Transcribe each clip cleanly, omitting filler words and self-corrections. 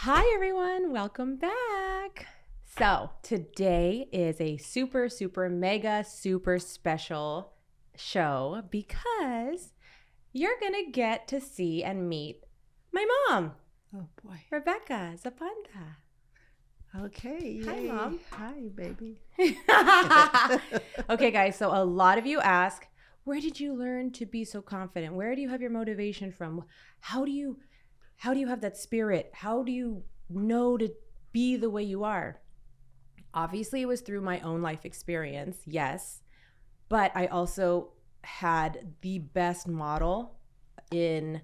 Hi, everyone. Welcome back. So today is a super, mega, super special show because you're going to get to see and meet my mom. Oh, boy. Rebecca Zapanta. Okay. Hi, yay. Mom. Hi, baby. Okay, guys. So a lot of you ask, where did you learn to be so confident? Where do you have your motivation from? How do you have that spirit? How do you know to be the way you are? Obviously, it was through my own life experience, yes. But I also had the best model in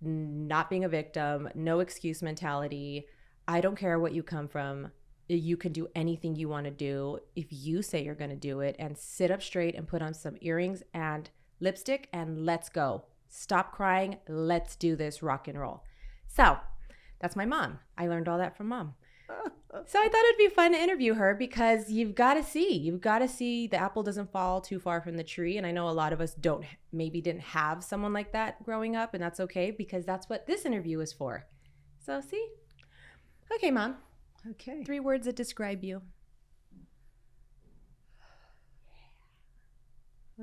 not being a victim, no excuse mentality. I don't care what you come from. You can do anything you want to do if you say you're going to do it, and sit up straight and put on some earrings and lipstick and let's go. Stop crying. Let's do this rock and roll. So that's my mom. I learned all that from Mom. So I thought it'd be fun to interview her because you've got to see the apple doesn't fall too far from the tree. And I know a lot of us didn't have someone like that growing up, and that's okay because that's what this interview is for. So see? Okay, Mom. Okay. 3 words that describe you.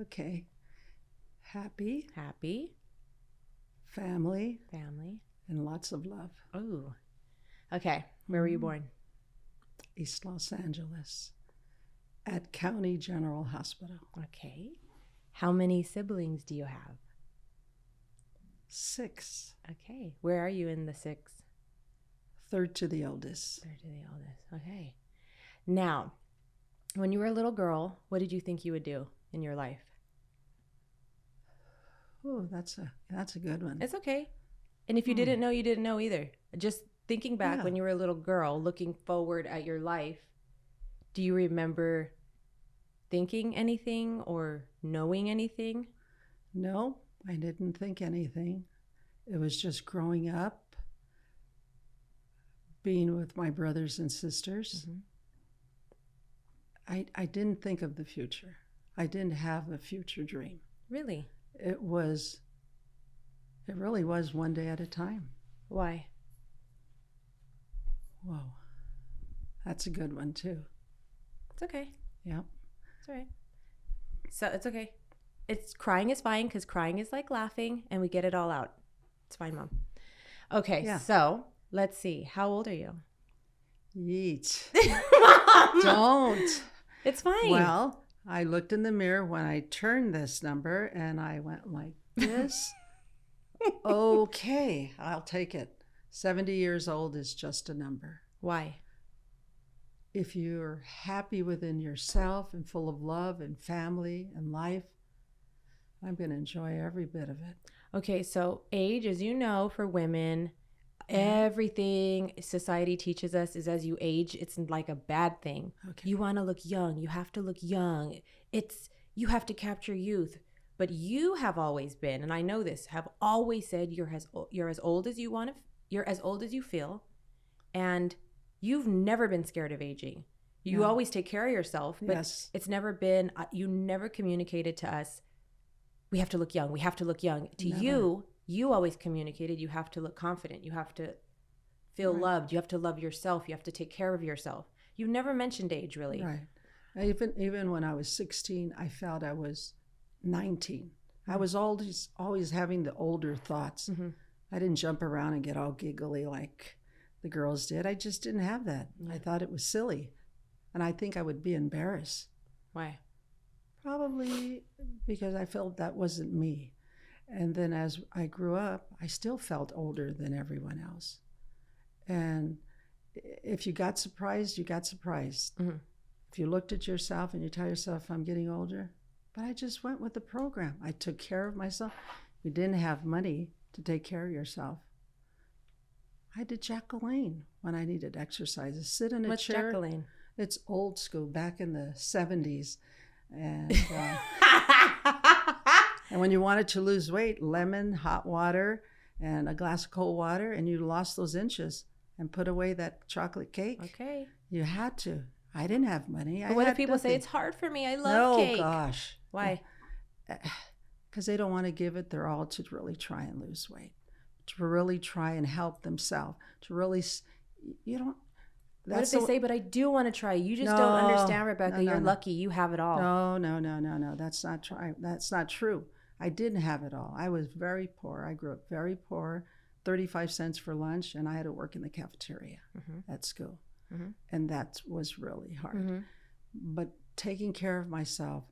Okay. Happy, family, and lots of love. Oh. Okay. Where were you born? East Los Angeles at County General Hospital. Okay. How many siblings do you have? 6. Okay. Where are you in the 6? Third to the oldest. Third to the oldest. Okay. Now, when you were a little girl, what did you think you would do in your life? Oh, that's a good one. It's okay. And if you didn't know, you didn't know either. Just thinking back when you were a little girl, looking forward at your life, do you remember thinking anything or knowing anything? No, I didn't think anything. It was just growing up, being with my brothers and sisters. Mm-hmm. I didn't think of the future. I didn't have a future dream. Really? It really was one day at a time. Why? Whoa. That's a good one too. It's okay. Yeah. It's all right. So it's okay. Crying is fine because crying is like laughing and we get it all out. It's fine, Mom. Okay, Yeah. So let's see. How old are you? Yeet. Mom! Don't. It's fine. Well, I looked in the mirror when I turned this number and I went like this. Okay, I'll take it. 70 years old is just a number. Why? If you're happy within yourself and full of love and family and life, I'm going to enjoy every bit of it. Okay, so age, as you know, for women, everything society teaches us is as you age, it's like a bad thing. Okay. You want to look young. You have to look young. You have to capture youth. But you have always been, and I know this, have always said you're as old as you want to. You're as old as you feel, and you've never been scared of aging. You always take care of yourself, but It's never been. You never communicated to us, we have to look young. We have to look young. To Never. you always communicated, you have to look confident. You have to feel loved. You have to love yourself. You have to take care of yourself. You never mentioned age, really. Right. Even when I was 16, I felt I was 19. I was always having the older thoughts. Mm-hmm. I didn't jump around and get all giggly like the girls did. I just didn't have that. Yeah. I thought it was silly. And I think I would be embarrassed. Why? Probably because I felt that wasn't me. And then as I grew up, I still felt older than everyone else. And if you got surprised, you got surprised. Mm-hmm. If you looked at yourself and you tell yourself, I'm getting older. But I just went with the program. I took care of myself. We didn't have money to take care of yourself. I did Jacqueline when I needed exercises. Sit in a What's chair. Jacqueline? It's old school, back in the 70s. And and when you wanted to lose weight, lemon, hot water, and a glass of cold water, and you lost those inches and put away that chocolate cake. Okay. You had to. I didn't have money. But what if people say it's hard for me? I love cake. Oh, gosh. Why? Because they don't want to give it their all to really try and lose weight, to really try and help themselves, to really you don't. What if they say, but I do want to try? You just No, don't understand, Rebecca. no, You're no. lucky. You have it all. No. That's not true. That's not true. I didn't have it all. I was very poor. I grew up very poor, 35 cents for lunch, and I had to work in the cafeteria at school. And that was really hard. But taking care of myself,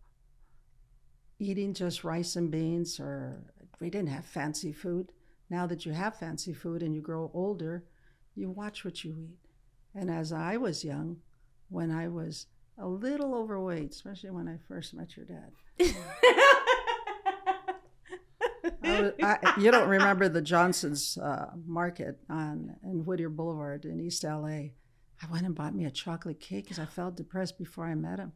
eating just rice and beans, or we didn't have fancy food. Now that you have fancy food and you grow older, you watch what you eat. And as I was young, when I was a little overweight, especially when I first met your dad. You don't remember the Johnson's Market in Whittier Boulevard in East LA. I went and bought me a chocolate cake because I felt depressed before I met him.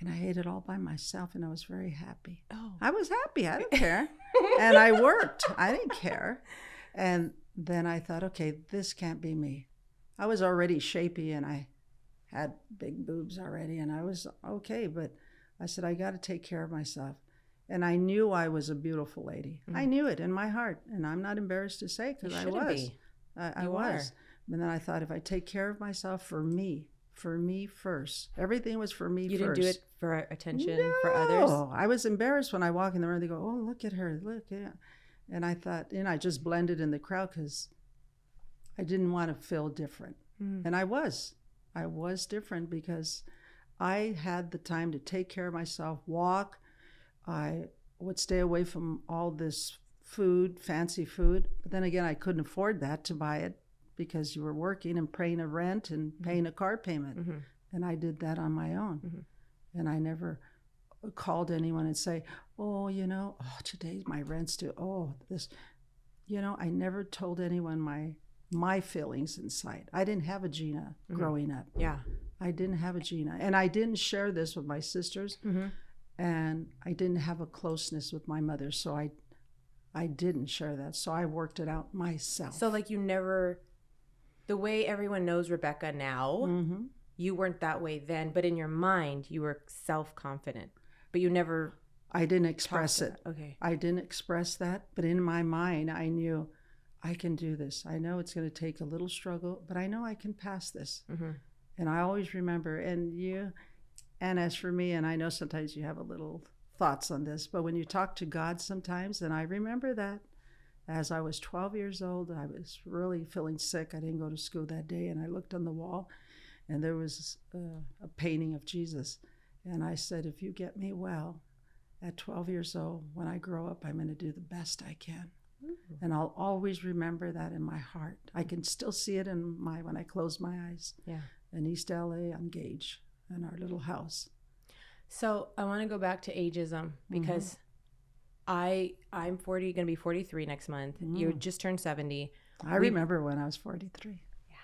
And I ate it all by myself, and I was very happy. Oh. I was happy. I didn't care. And I worked. I didn't care. And then I thought, okay, this can't be me. I was already shapy, and I had big boobs already, and I was okay. But I said, I got to take care of myself. And I knew I was a beautiful lady. I knew it in my heart. And I'm not embarrassed to say, because I was. I was. And then I thought, if I take care of myself for me first. Everything was for me first. You didn't do it for attention for others? No, I was embarrassed when I walk in the room. They go, oh, look at her, look. Yeah. And I thought, I just blended in the crowd because I didn't want to feel different. And I was different because I had the time to take care of myself, walk. I would stay away from all this food, fancy food. But then again, I couldn't afford that to buy it, because you were working and paying a rent and paying a car payment. And I did that on my own. And I never called anyone and say, oh, today my rent's due. Oh, this, I never told anyone my feelings inside. I didn't have a Gina growing up. Yeah. I didn't have a Gina. And I didn't share this with my sisters. And I didn't have a closeness with my mother. So I didn't share that. So I worked it out myself. So like you never... The way everyone knows Rebecca now, you weren't that way then, but in your mind, you were self-confident, but you never... I didn't express it. Okay. I didn't express that, but in my mind, I knew I can do this. I know it's going to take a little struggle, but I know I can pass this. And I always remember, and as for me, and I know sometimes you have a little thoughts on this, but when you talk to God sometimes, and I remember that, as I was 12 years old, I was really feeling sick. I didn't go to school that day, and I looked on the wall, and there was a painting of Jesus. And I said, if you get me well at 12 years old, when I grow up, I'm going to do the best I can. And I'll always remember that in my heart. I can still see it when I close my eyes. Yeah. In East LA on Gage, in our little house. So I want to go back to ageism, because I'm 40, going to be 43 next month. You just turned 70. I remember when I was 43. Yeah.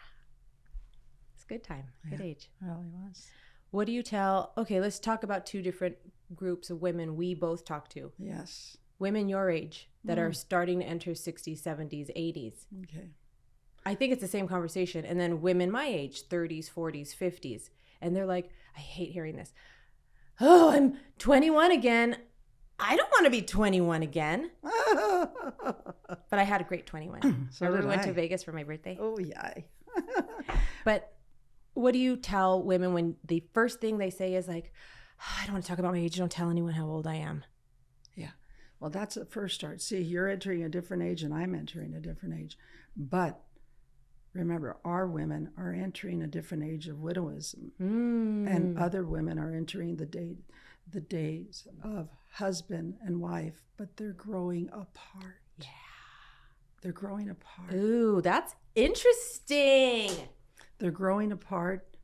It's a good time. Good age. It really was. What do you tell? Okay, let's talk about two different groups of women we both talk to. Yes. Women your age that are starting to enter 60s, 70s, 80s. Okay. I think it's the same conversation. And then women my age, 30s, 40s, 50s. And they're like, I hate hearing this. Oh, I'm 21 again. I don't want to be 21 again. But I had a great 21. So we went to Vegas for my birthday. Oh, yeah. But what do you tell women when the first thing they say is like, oh, I don't want to talk about my age. Don't tell anyone how old I am. Yeah. Well, that's the first start. See, you're entering a different age and I'm entering a different age. But remember, our women are entering a different age of widowism. And other women are entering the days of husband and wife, but they're growing apart. Yeah. They're growing apart. Ooh, that's interesting. They're growing apart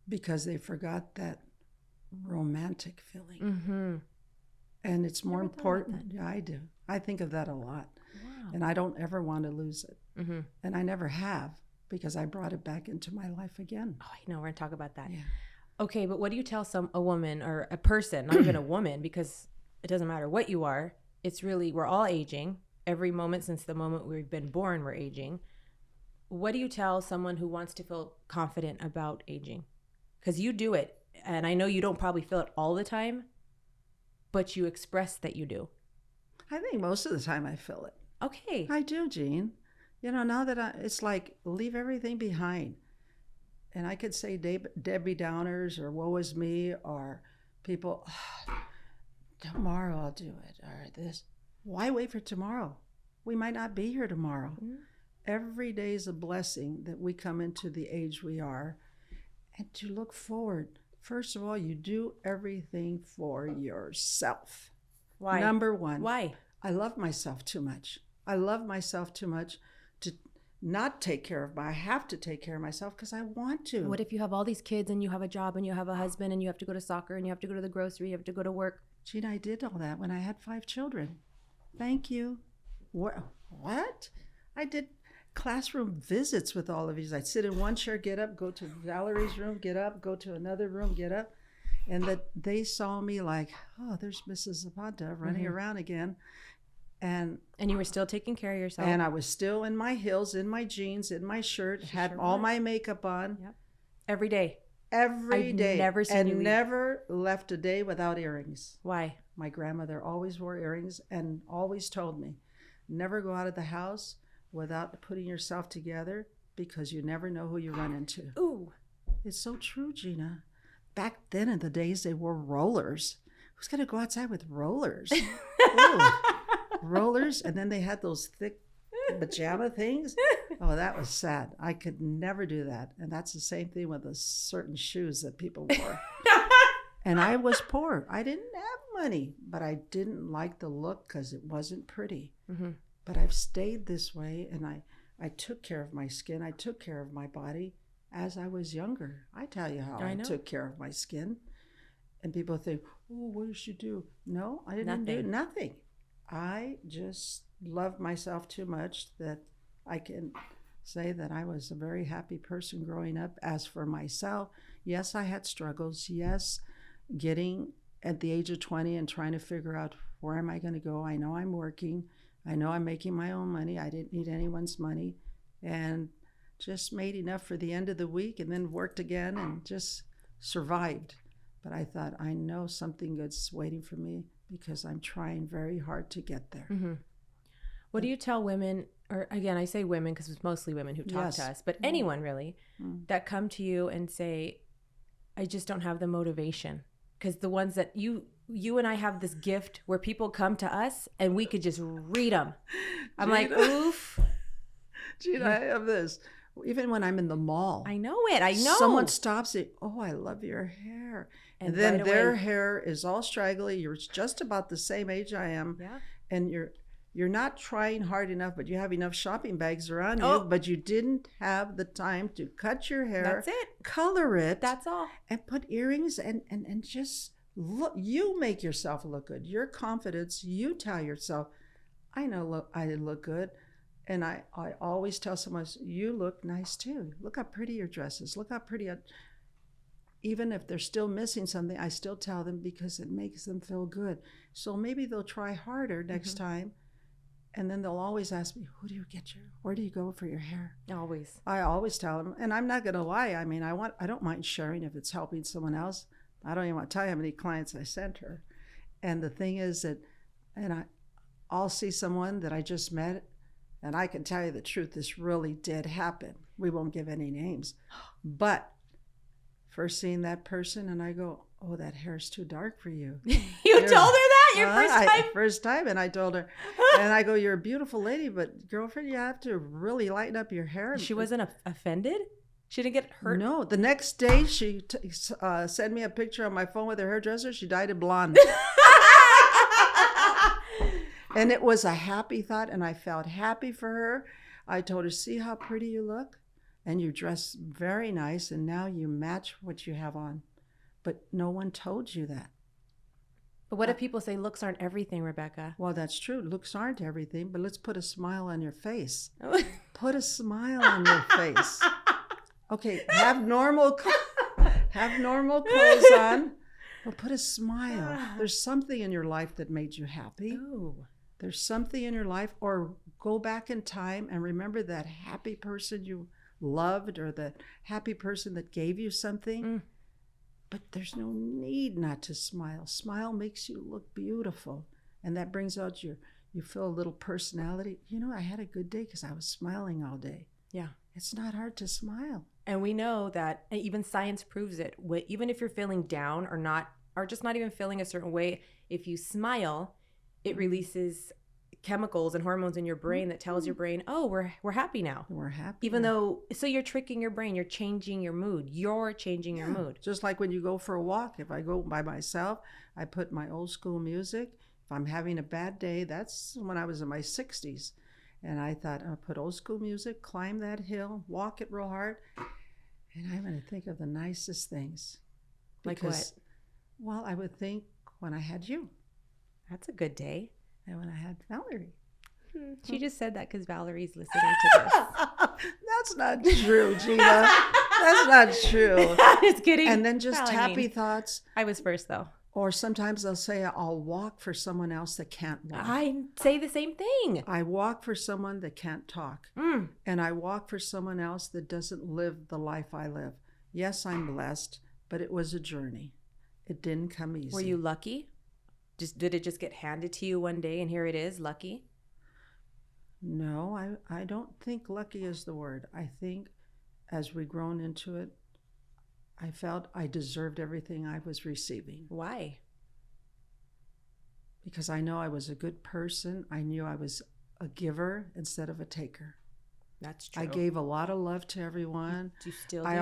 because they forgot that romantic feeling. And it's more important. Yeah, I do. I think of that a lot. Wow. And I don't ever want to lose it. And I never have, because I brought it back into my life again. Oh, I know. We're going to talk about that. Yeah. Okay, but what do you tell a woman or a person, not even a woman, because it doesn't matter what you are. It's really, we're all aging. Every moment since the moment we've been born, we're aging. What do you tell someone who wants to feel confident about aging? Because you do it. And I know you don't probably feel it all the time, but you express that you do. I think most of the time I feel it. Okay. I do, Jean. You know, now that it's like leave everything behind. And I could say Debbie Downers or woe is me or people, tomorrow I'll do it or this. Why wait for tomorrow? We might not be here tomorrow. Mm-hmm. Every day is a blessing that we come into the age we are, and to look forward. First of all, you do everything for yourself. Why? Number one. Why? I love myself too much. I love myself too much to not take care of I have to take care of myself because I want to. What if you have all these kids and you have a job and you have a husband and you have to go to soccer and you have to go to the grocery, you have to go to work? Gina, I did all that when I had 5 children. Thank you. What? I did classroom visits with all of you. I'd sit in one chair, get up, go to Valerie's room, get up, go to another room, get up. And that they saw me like, oh, there's Mrs. Zapanta running around again. And you were still taking care of yourself. And I was still in my heels, in my jeans, in my shirt, had all my makeup on. Yep. Every day. Every day. Never seen you never left a day without earrings. Why? My grandmother always wore earrings and always told me, never go out of the house without putting yourself together because you never know who you run into. Ooh. It's so true, Gina. Back then in the days, they wore rollers. Who's going to go outside with rollers? Rollers, and then they had those thick pajama things. Oh, that was sad. I could never do that. And that's the same thing with the certain shoes that people wore. And I was poor. I didn't have money, but I didn't like the look because it wasn't pretty. Mm-hmm. But I've stayed this way, and I took care of my skin. I took care of my body as I was younger. I tell you how I took care of my skin. And people think, oh, what did she do? No, I didn't do nothing. I just love myself too much that I can say that I was a very happy person growing up. As for myself, yes, I had struggles. Yes, getting at the age of 20 and trying to figure out where am I going to go. I know I'm working. I know I'm making my own money. I didn't need anyone's money. And just made enough for the end of the week and then worked again and just survived. But I thought, I know something good's waiting for me because I'm trying very hard to get there. Mm-hmm. What do you tell women, or again, I say women because it's mostly women who talk to us, but anyone really, that come to you and say, I just don't have the motivation? Because the ones that you and I have this gift where people come to us and we could just read them. I'm like, oof. Gina, I have this. Even when I'm in the mall. I know it. I know. Someone stops it. Oh, I love your hair. And then right their hair is all straggly. You're just about the same age I am. Yeah. And you're not trying hard enough, but you have enough shopping bags around you, but you didn't have the time to cut your hair. That's it. Color it. That's all. And put earrings and just look. You make yourself look good. Your confidence, you tell yourself, I know I look good. And I always tell someone, you look nice too. Look how pretty your dress is. Look how pretty. Even if they're still missing something, I still tell them because it makes them feel good. So maybe they'll try harder next time. And then they'll always ask me, where do you go for your hair? Always. I always tell them. And I'm not going to lie. I mean, I don't mind sharing if it's helping someone else. I don't even want to tell you how many clients I sent her. And the thing is that, I'll see someone that I just met, and I can tell you the truth, this really did happen. We won't give any names. But first seeing that person, and I go, oh, that hair's too dark for you. You told her that your first time? First time, and I told her. And I go, you're a beautiful lady, but girlfriend, you have to really lighten up your hair. She wasn't offended? She didn't get hurt? No. The next day, she sent me a picture on my phone with her hairdresser. She dyed it blonde. And it was a happy thought, and I felt happy for her. I told her, see how pretty you look? And you dress very nice, and now you match what you have on. But no one told you that. But what if people say looks aren't everything, Rebecca? Well, that's true. Looks aren't everything, but let's put a smile on your face. Put a smile on your face. Okay, have normal clothes on, but put a smile. There's something in your life that made you happy. Ooh. There's something in your life, or go back in time and remember that happy person you loved or the happy person that gave you something. But there's no need not to smile. Smile makes you look beautiful, and that brings out your You feel a little personality. You know, I had a good day because I was smiling all day. Yeah. It's not hard to smile. And we know that, and even science proves it. Even if you're feeling down or not, or just not even feeling a certain way, if you smile, it releases chemicals and hormones in your brain that tells your brain, oh, we're happy now. We're happy. Even though, so you're tricking your brain. You're changing your mood. You're changing your mood. Just like when you go for a walk. If I go by myself, I put my old school music. If I'm having a bad day, that's when I was in my 60s. And I thought, I'll put old school music, climb that hill, walk it real hard. And I'm going to think of the nicest things. Like what? Well, I would think when I had you. That's a good day. And when I had Valerie. She just said that because Valerie's listening to this. That's not true, Gina. That's not true. Just kidding. And then just happy thoughts. I was first, though. Or sometimes they'll say, I'll walk for someone else that can't walk. I say the same thing. I walk for someone that can't talk. And I walk for someone else that doesn't live the life I live. Yes, I'm blessed, but it was a journey. It didn't come easy. Were you lucky? Did it just get handed to you one day and here it is, lucky? No, I don't think lucky is the word. I think as we've grown into it, I felt I deserved everything I was receiving. Why? Because I know I was a good person. I knew I was a giver instead of a taker. That's true. I gave a lot of love to everyone. You still do. I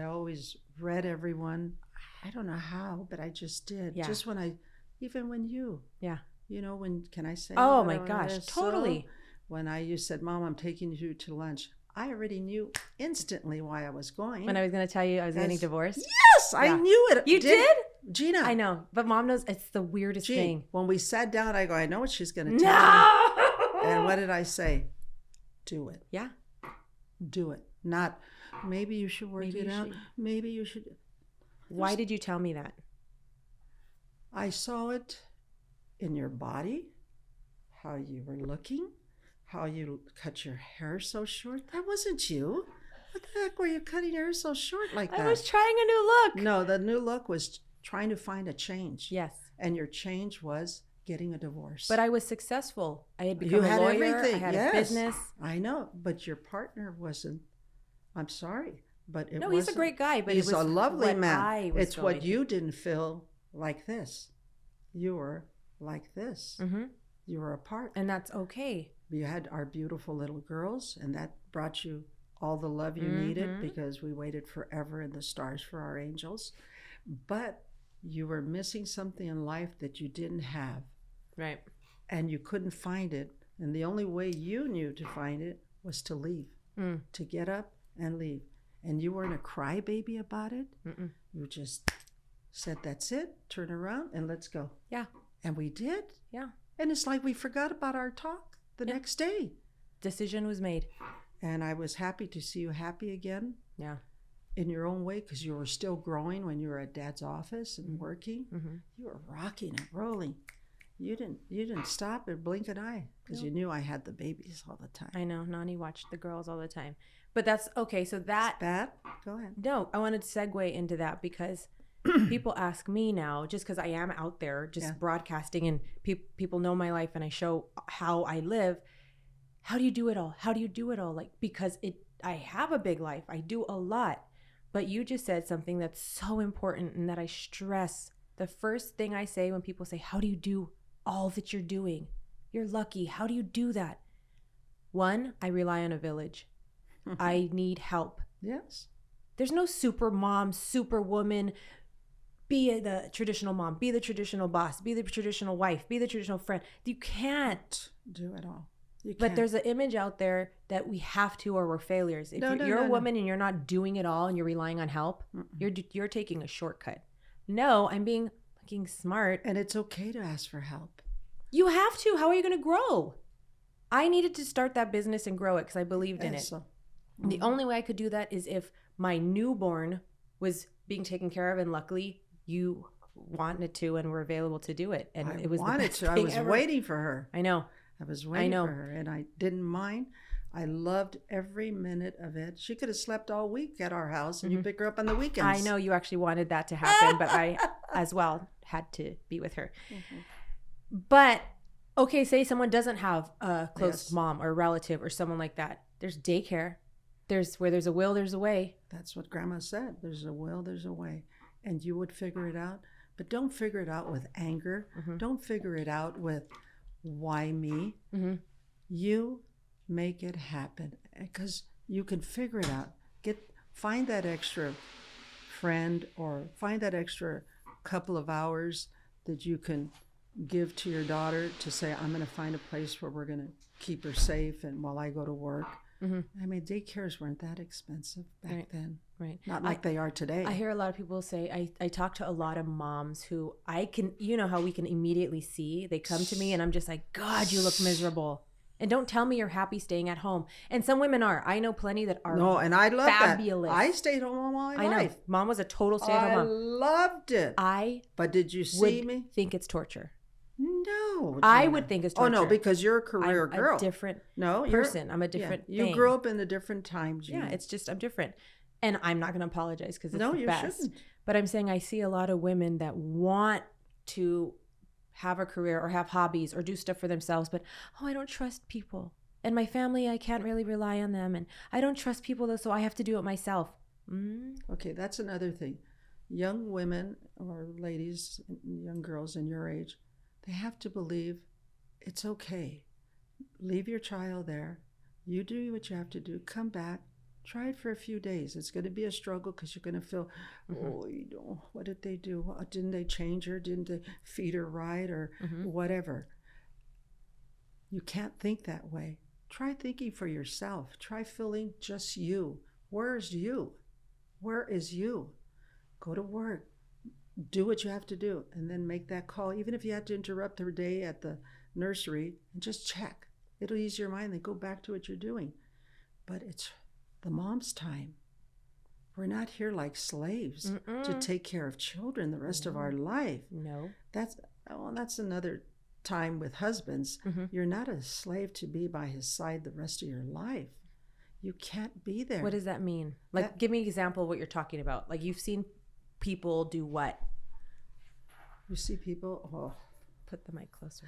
always read everyone. I don't know how, but I just did. Yeah. Just even when you. Yeah. You know, can I say? Oh my gosh, totally. So, when you said, Mom, I'm taking you to lunch, I already knew instantly why I was going. When I was going to tell you I was getting divorced? Yes, I knew it. You did? Gina. I know, but Mom knows it's the weirdest thing. When we sat down, I go, I know what she's going to tell me. And what did I say? Do it. Yeah. Do it. Not, maybe you should work it out. Maybe you should. Why did you tell me that? I saw it in your body, how you were looking, how you cut your hair so short. That wasn't you. What the heck were you cutting your hair so short like that? I was trying a new look. No, the new look was trying to find a change. Yes. And your change was getting a divorce. But I was successful. I had become a lawyer. I had a business. I know, but your partner wasn't. I'm sorry, but it wasn't. No, he's a great guy, but he's it was a lovely man. It's what through. you didn't feel like this. You were like this. Mm-hmm. You were apart. And that's okay. You had our beautiful little girls, and that brought you all the love you needed because we waited forever in the stars for our angels. But you were missing something in life that you didn't have. Right. And you couldn't find it. And the only way you knew to find it was to leave, to get up and leave. And you weren't a crybaby about it. Mm-mm. You just said, that's it, turn around and let's go. Yeah. And we did. Yeah. And it's like we forgot about our talk the next day. Decision was made. And I was happy to see you happy again. Yeah. In your own way, because you were still growing when you were at Dad's office and working. Mm-hmm. You were rocking and rolling. You didn't stop or blink an eye because you knew I had the babies all the time. I know. Nani watched the girls all the time. But that's okay. So that. Go ahead. No, I wanted to segue into that because people ask me now, just because I am out there just broadcasting and people know my life and I show how I live. How do you do it all? How do you do it all? Like, because I have a big life. I do a lot. But you just said something that's so important and that I stress. The first thing I say when people say, how do you do all that you're doing? You're lucky. How do you do that? One, I rely on a village. I need help. Yes. There's no super mom, super woman. Be the traditional mom. Be the traditional boss. Be the traditional wife. Be the traditional friend. You can't do it all. But there's an image out there that we have to or we're failures. If you're a woman and you're not doing it all and you're relying on help, you're taking a shortcut. No, I'm being fucking smart. And it's okay to ask for help. You have to. How are you going to grow? I needed to start that business and grow it because I believed in it. So, the only way I could do that is if my newborn was being taken care of, and luckily you wanted to and were available to do it. And it was the best thing I was ever. waiting for her. I know. I was waiting for her, and I didn't mind. I loved every minute of it. She could have slept all week at our house, and you pick her up on the weekends. I know you actually wanted that to happen, but I, as well, had to be with her. Mm-hmm. But Okay, say someone doesn't have a close Yes. mom or relative or someone like that. There's daycare. Where there's a will, there's a way. That's what Grandma said. There's a will, there's a way. And you would figure it out. But don't figure it out with anger. Mm-hmm. Don't figure it out with why me. Mm-hmm. You make it happen because you can figure it out. Find that extra friend or find that extra couple of hours that you can give to your daughter to say, I'm going to find a place where we're going to keep her safe and while I go to work. Mm-hmm. I mean, daycares weren't that expensive back then. Right. Not like they are today. I hear a lot of people say, I talk to a lot of moms who I can, you know how we can immediately see. They come to me and I'm just like, God, you look miserable. And don't tell me you're happy staying at home. And some women are. I know plenty that are. No, and I love fabulous. that. I stayed home all my I know. life. Mom was a total stay-at-home I mom. loved it. But did you see me? Think it's torture. No. I Gina. would think it's torture. Oh, no, because you're a career I'm girl. a different no, person. I'm a different You thing. grew up in a different time, Gina. Yeah, it's just I'm different. And I'm not going to apologize because it's no, the you best. shouldn't. But I'm saying I see a lot of women that want to have a career or have hobbies or do stuff for themselves, but I don't trust people. And my family, I can't really rely on them. And I don't trust people, though, so I have to do it myself. Okay, that's another thing. Young women or ladies, young girls in your age, they have to believe it's okay. Leave your child there. You do what you have to do. Come back. Try it for a few days. It's going to be a struggle because you're going to feel, what did they do? Didn't they change her? Didn't they feed her right or whatever? You can't think that way. Try thinking for yourself. Try feeling just you. Where is you? Where is you? Go to work. Do what you have to do and then make that call. Even if you had to interrupt her day at the nursery and just check. It'll ease your mind. Then go back to what you're doing. But it's the mom's time. We're not here like slaves to take care of children the rest of our life. No. That's another time with husbands. You're not a slave to be by his side the rest of your life. You can't be there. What does that mean? Like, give me an example of what you're talking about. Like, you've seen people do what? You see people, Put the mic closer.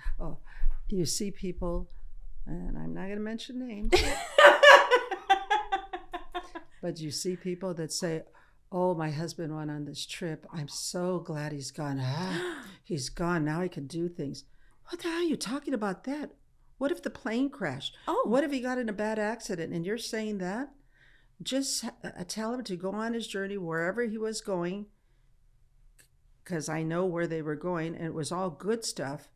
You see people, and I'm not going to mention names, but you see people that say, oh, my husband went on this trip. I'm so glad he's gone. He's gone. Now he can do things. What the hell are you talking about that? What if the plane crashed? What if he got in a bad accident? And you're saying that? Just tell him to go on his journey wherever he was going, because I know where they were going, and it was all good stuff.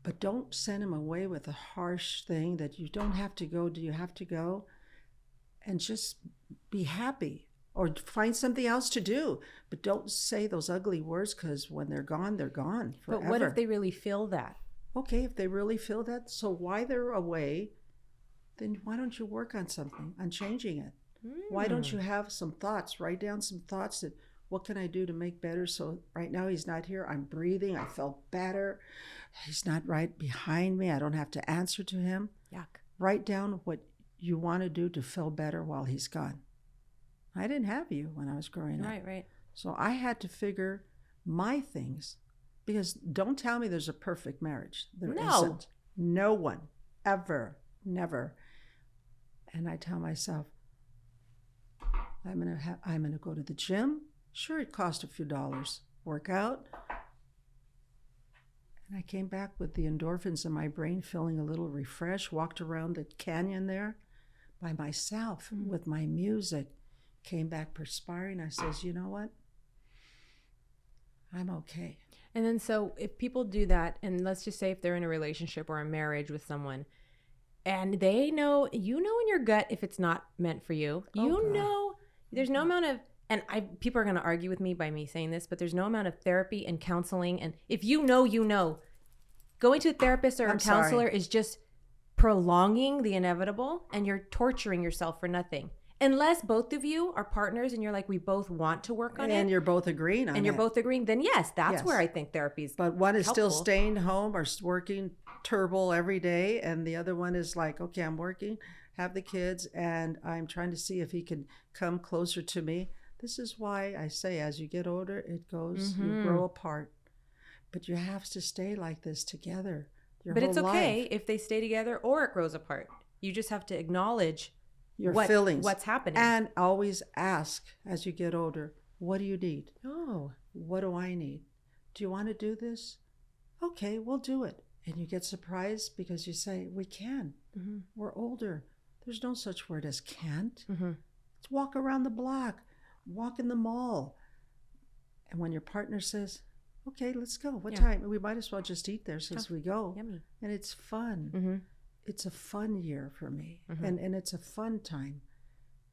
But don't send him away with a harsh thing that you don't have to go. Do you have to go? And just be happy or find something else to do. But don't say those ugly words, because when they're gone forever. But what if they really feel that? Okay, if they really feel that, so why they're away, then why don't you work on something, on changing it? Why don't you have some thoughts? Write down some thoughts that, what can I do to make better? So right now he's not here. I'm breathing. I felt better. He's not right behind me. I don't have to answer to him. Yuck. Write down what you want to do to feel better while he's gone. I didn't have you when I was growing up. Right. So I had to figure my things, because don't tell me there's a perfect marriage. There isn't. No one, ever, never. And I tell myself, I'm gonna go to the gym. Sure, it cost a few dollars. Work out. And I came back with the endorphins in my brain, feeling a little refreshed. Walked around the canyon there by myself with my music. Came back perspiring. I says, you know what? I'm okay. And then so if people do that, and let's just say if they're in a relationship or a marriage with someone, and they know, you know in your gut if it's not meant for you. You know, there's no amount of, and people are going to argue with me by me saying this, but there's no amount of therapy and counseling. And if you know, going to a therapist or a counselor is just prolonging the inevitable, and you're torturing yourself for nothing. Unless both of you are partners and you're like, we both want to work on it. And you're both agreeing on it. And you're both agreeing, then yes, that's where I think therapy is. But one is helpful. still staying home or working turbo every day. And the other one is like, okay, I'm working, have the kids, and I'm trying to see if he can come closer to me. This is why I say, as you get older, it goes, you grow apart. But you have to stay like this together. your But whole it's okay life. if they stay together or it grows apart. You just have to acknowledge Your feelings. what's happening. And always ask as you get older, what do you need? Oh. What do I need? Do you want to do this? Okay, we'll do it. And you get surprised because you say, we can. Mm-hmm. We're older. There's no such word as can't. Mm-hmm. Let's walk around the block, walk in the mall. And when your partner says, okay, let's go. What time? We might as well just eat there since we go. Yummy. And it's fun. Mm-hmm. It's a fun year for me. Mm-hmm. And it's a fun time.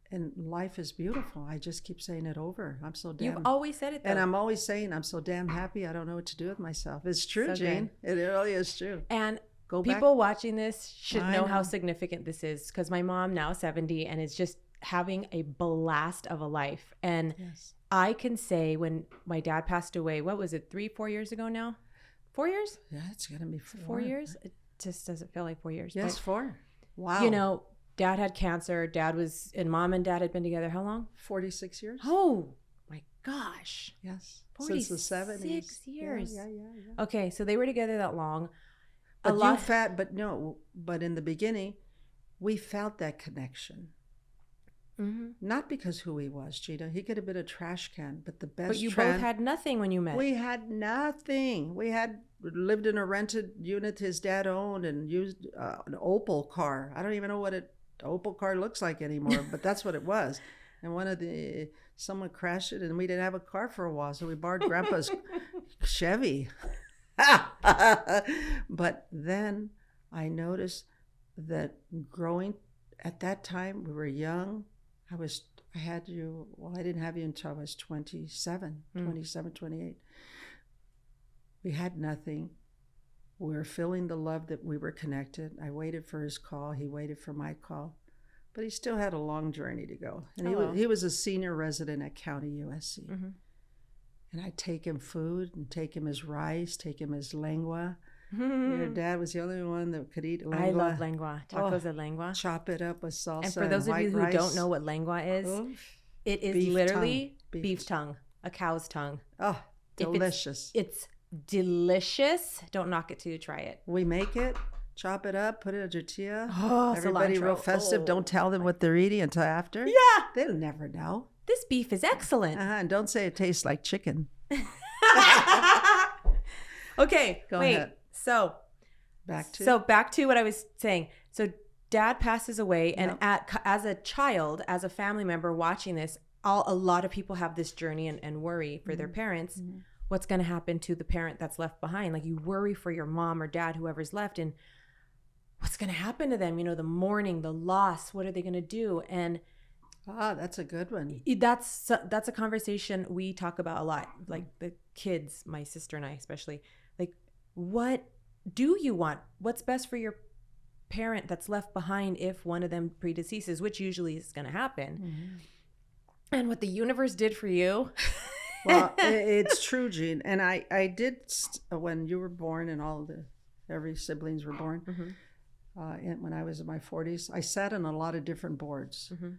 And life is beautiful. I just keep saying it over. I'm so damn... You've always said it, though. And I'm always saying I'm so damn happy. I don't know what to do with myself. It's true, So Jean. It really is true. And Go people back. watching this should I know know how significant this is, because my mom, now 70, and is just having a blast of a life. And Yes. I can say when my dad passed away, what was it, 3-4 years ago now? 4 years? Yeah, it's going to be 4. 4 years? It just doesn't feel like 4 years. Yes, But, 4. Wow. you know, dad had cancer. And mom and dad had been together how long? 46 years? Oh my gosh. Yes. 46 Since the 70s. years. Yeah. Okay, so they were together that long. But in the beginning, we felt that connection. Mm-hmm. Not because who he was, Gina. He could have been a trash can, but the best But you both had nothing when you met. We had nothing. We had lived in a rented unit his dad owned and used an Opel car. I don't even know what an Opel car looks like anymore, but that's what it was. And someone crashed it, and we didn't have a car for a while, so we borrowed Grandpa's Chevy. But then I noticed that growing at that time, we were young. I didn't have you until I was 27, 28. We had nothing. We were feeling the love that we were connected. I waited for his call. He waited for my call. But he still had a long journey to go. And he was a senior resident at County USC. Mm-hmm. And I'd take him food and take him his rice, take him his lengua. Your dad was the only one that could eat lengua. I love lengua. Tacos de lengua. Chop it up with salsa. And for those of you who rice. don't know what lengua is, it is literally beef tongue, a cow's tongue. Oh, delicious. It's delicious. Don't knock it till you try it. We make it, chop it up, put it in a tortilla. Oh, everybody cilantro. real festive. Don't tell them what they're eating until after. Yeah. They'll never know. This beef is excellent. And don't say it tastes like chicken. Okay, Go wait. ahead. So back to what I was saying. So dad passes away, and as a child, as a family member watching this, a lot of people have this journey and worry for their parents. Mm-hmm. What's going to happen to the parent that's left behind? Like, you worry for your mom or dad, whoever's left, and what's going to happen to them? You know, the mourning, the loss. What are they going to do? And that's a good one. That's a conversation we talk about a lot. Like the kids, my sister and I especially. Like, what do you want? What's best for your parent that's left behind if one of them predeceases, which usually is going to happen. Mm-hmm. And what the universe did for you. Well, it's true, Jean. And I did, when you were born and every siblings were born, mm-hmm. And when I was in my 40s, I sat on a lot of different boards mm-hmm.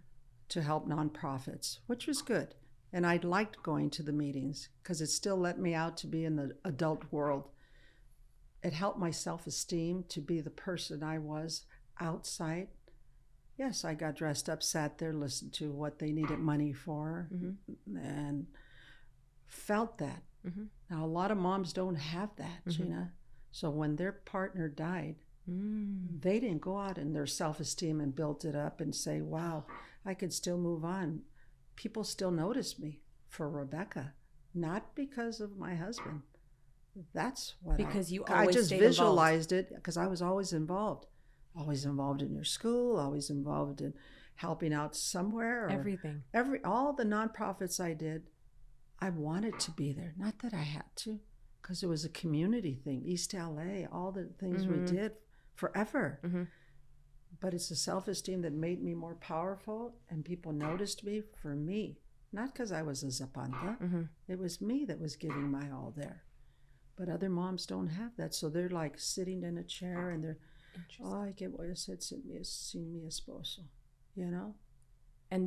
to help nonprofits, which was good. And I liked going to the meetings because it still let me out to be in the adult world. It helped my self-esteem to be the person I was outside. Yes, I got dressed up, sat there, listened to what they needed money for, mm-hmm. and felt that. Mm-hmm. Now, a lot of moms don't have that, mm-hmm. Gina. So when their partner died, they didn't go out in their self-esteem and built it up and say, wow, I can still move on. People still notice me for Rebecca, not because of my husband. That's what I just visualized it because I was always involved in your school, always involved in helping out somewhere. Everything. All the nonprofits I did, I wanted to be there. Not that I had to, because it was a community thing. East LA, all the things mm-hmm. we did forever. Mm-hmm. But it's the self-esteem that made me more powerful, and people noticed me for me. Not because I was a Zapanta. Mm-hmm. It was me that was giving my all there. But other moms don't have that. So they're like sitting in a chair and they're, ay, que voy a hacer sin mi esposo, you know? And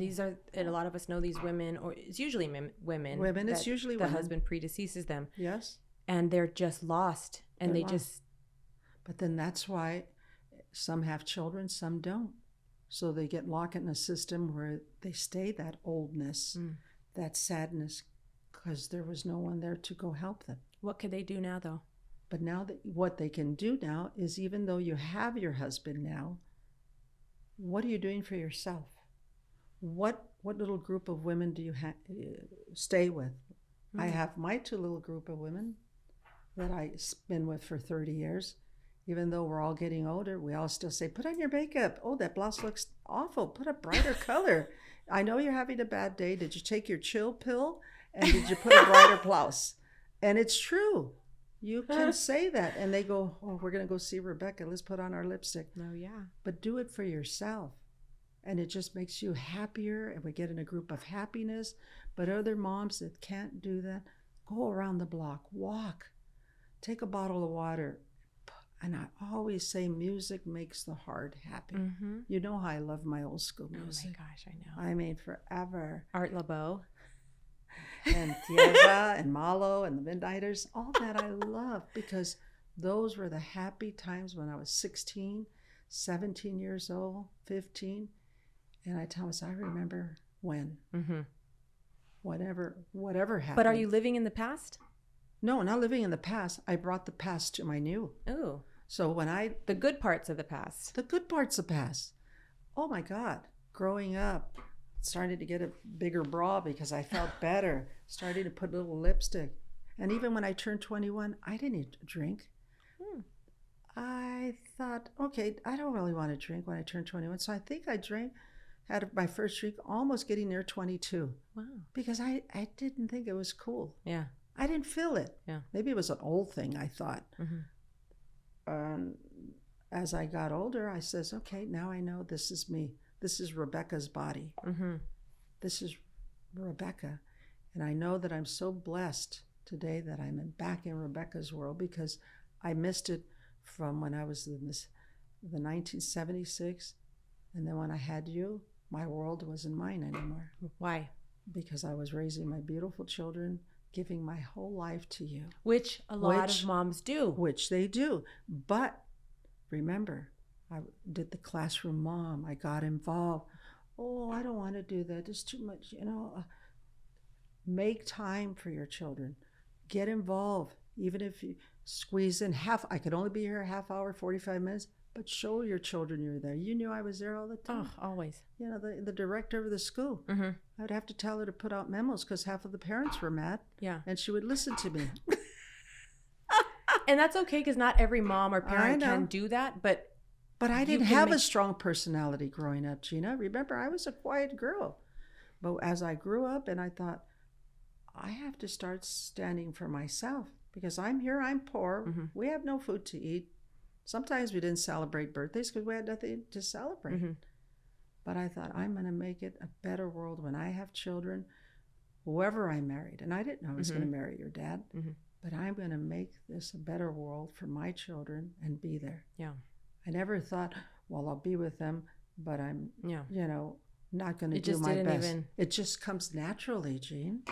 and a lot of us know these women, or it's usually women. Women, it's usually women. The husband predeceases them. Yes. And they're just lost. And they're lost. But then that's why some have children, some don't. So they get locked in a system where they stay that oldness, that sadness, because there was no one there to go help them. What could they do now, though? But now what they can do now is, even though you have your husband now, what are you doing for yourself? What little group of women do you stay with? I have my 2 little group of women that I've been with for 30 years. Even though we're all getting older, we all still say, put on your makeup. Oh, that blouse looks awful. Put a brighter color. I know you're having a bad day. Did you take your chill pill? And did you put a brighter blouse? And it's true. You can say that. And they go, oh, we're going to go see Rebecca. Let's put on our lipstick. Oh, yeah. But do it for yourself. And it just makes you happier. And we get in a group of happiness. But other moms that can't do that, go around the block, walk, take a bottle of water. And I always say music makes the heart happy. You know how I love my old school music. Oh my gosh, I know. I mean, forever. Art LeBeau. And Tierra and Malo and the Midnighters, all that I love, because those were the happy times when I was 16, 17 years old, 15. And I tell us, I remember when, whatever happened. But are you living in the past? No, not living in the past. I brought the past to my new. Ooh. So when the good parts of the past. The good parts of the past. Oh my God. Growing up, starting to get a bigger bra because I felt better. Starting to put a little lipstick. And even when I turned 21, I didn't drink. I thought, okay, I don't really want to drink when I turned 21. So I think I had my first drink almost getting near 22. Wow. Because I didn't think it was cool. Yeah. I didn't feel it. Yeah. Maybe it was an old thing, I thought. As I got older, I says, okay, now I know this is me. This is Rebecca's body. This is Rebecca. And I know that I'm so blessed today that I'm back in Rebecca's world, because I missed it from when I was in the 1976. And then when I had you, my world wasn't mine anymore. Why? Because I was raising my beautiful children, giving my whole life to you. Which a lot of moms do. Which they do. But remember, I did the classroom mom. I got involved. Oh, I don't want to do that. It's too much, Make time for your children. Get involved. Even if you squeeze in I could only be here a half hour, 45 minutes, but show your children you're there. You knew I was there all the time. Oh, always. The director of the school. I'd have to tell her to put out memos because half of the parents were mad. Yeah. And she would listen to me. And that's okay, because not every mom or parent can do that. But I didn't have a strong personality growing up, Gina. Remember, I was a quiet girl. But as I grew up, and I thought, I have to start standing for myself, because I'm here, I'm poor. We have no food to eat. Sometimes we didn't celebrate birthdays because we had nothing to celebrate. But I thought, I'm going to make it a better world when I have children, whoever I married. And I didn't know I was going to marry your dad. But I'm going to make this a better world for my children and be there. Yeah. I never thought, well, I'll be with them, but I'm, not going to do just my didn't best. even... It just comes naturally, Jean.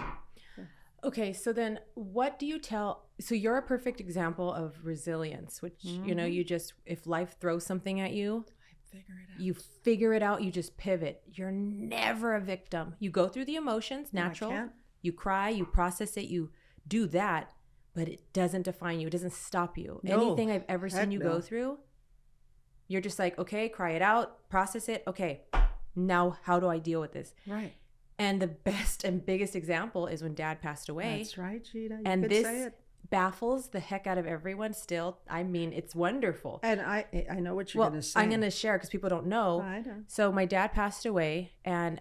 Okay, so then what do you tell? So you're a perfect example of resilience, which, you just, if life throws something at you, you figure it out, you just pivot. You're never a victim. You go through the emotions, natural. No, you cry, you process it, you do that, but it doesn't define you. It doesn't stop you. No, anything I've ever seen you go through, you're just like, okay, cry it out, process it. Okay, now how do I deal with this? Right. And the best and biggest example is when Dad passed away. That's right, Gina. And this baffles the heck out of everyone still. I mean, it's wonderful. And I know what you're going to say. I'm going to share because people don't know. I know. So my dad passed away, and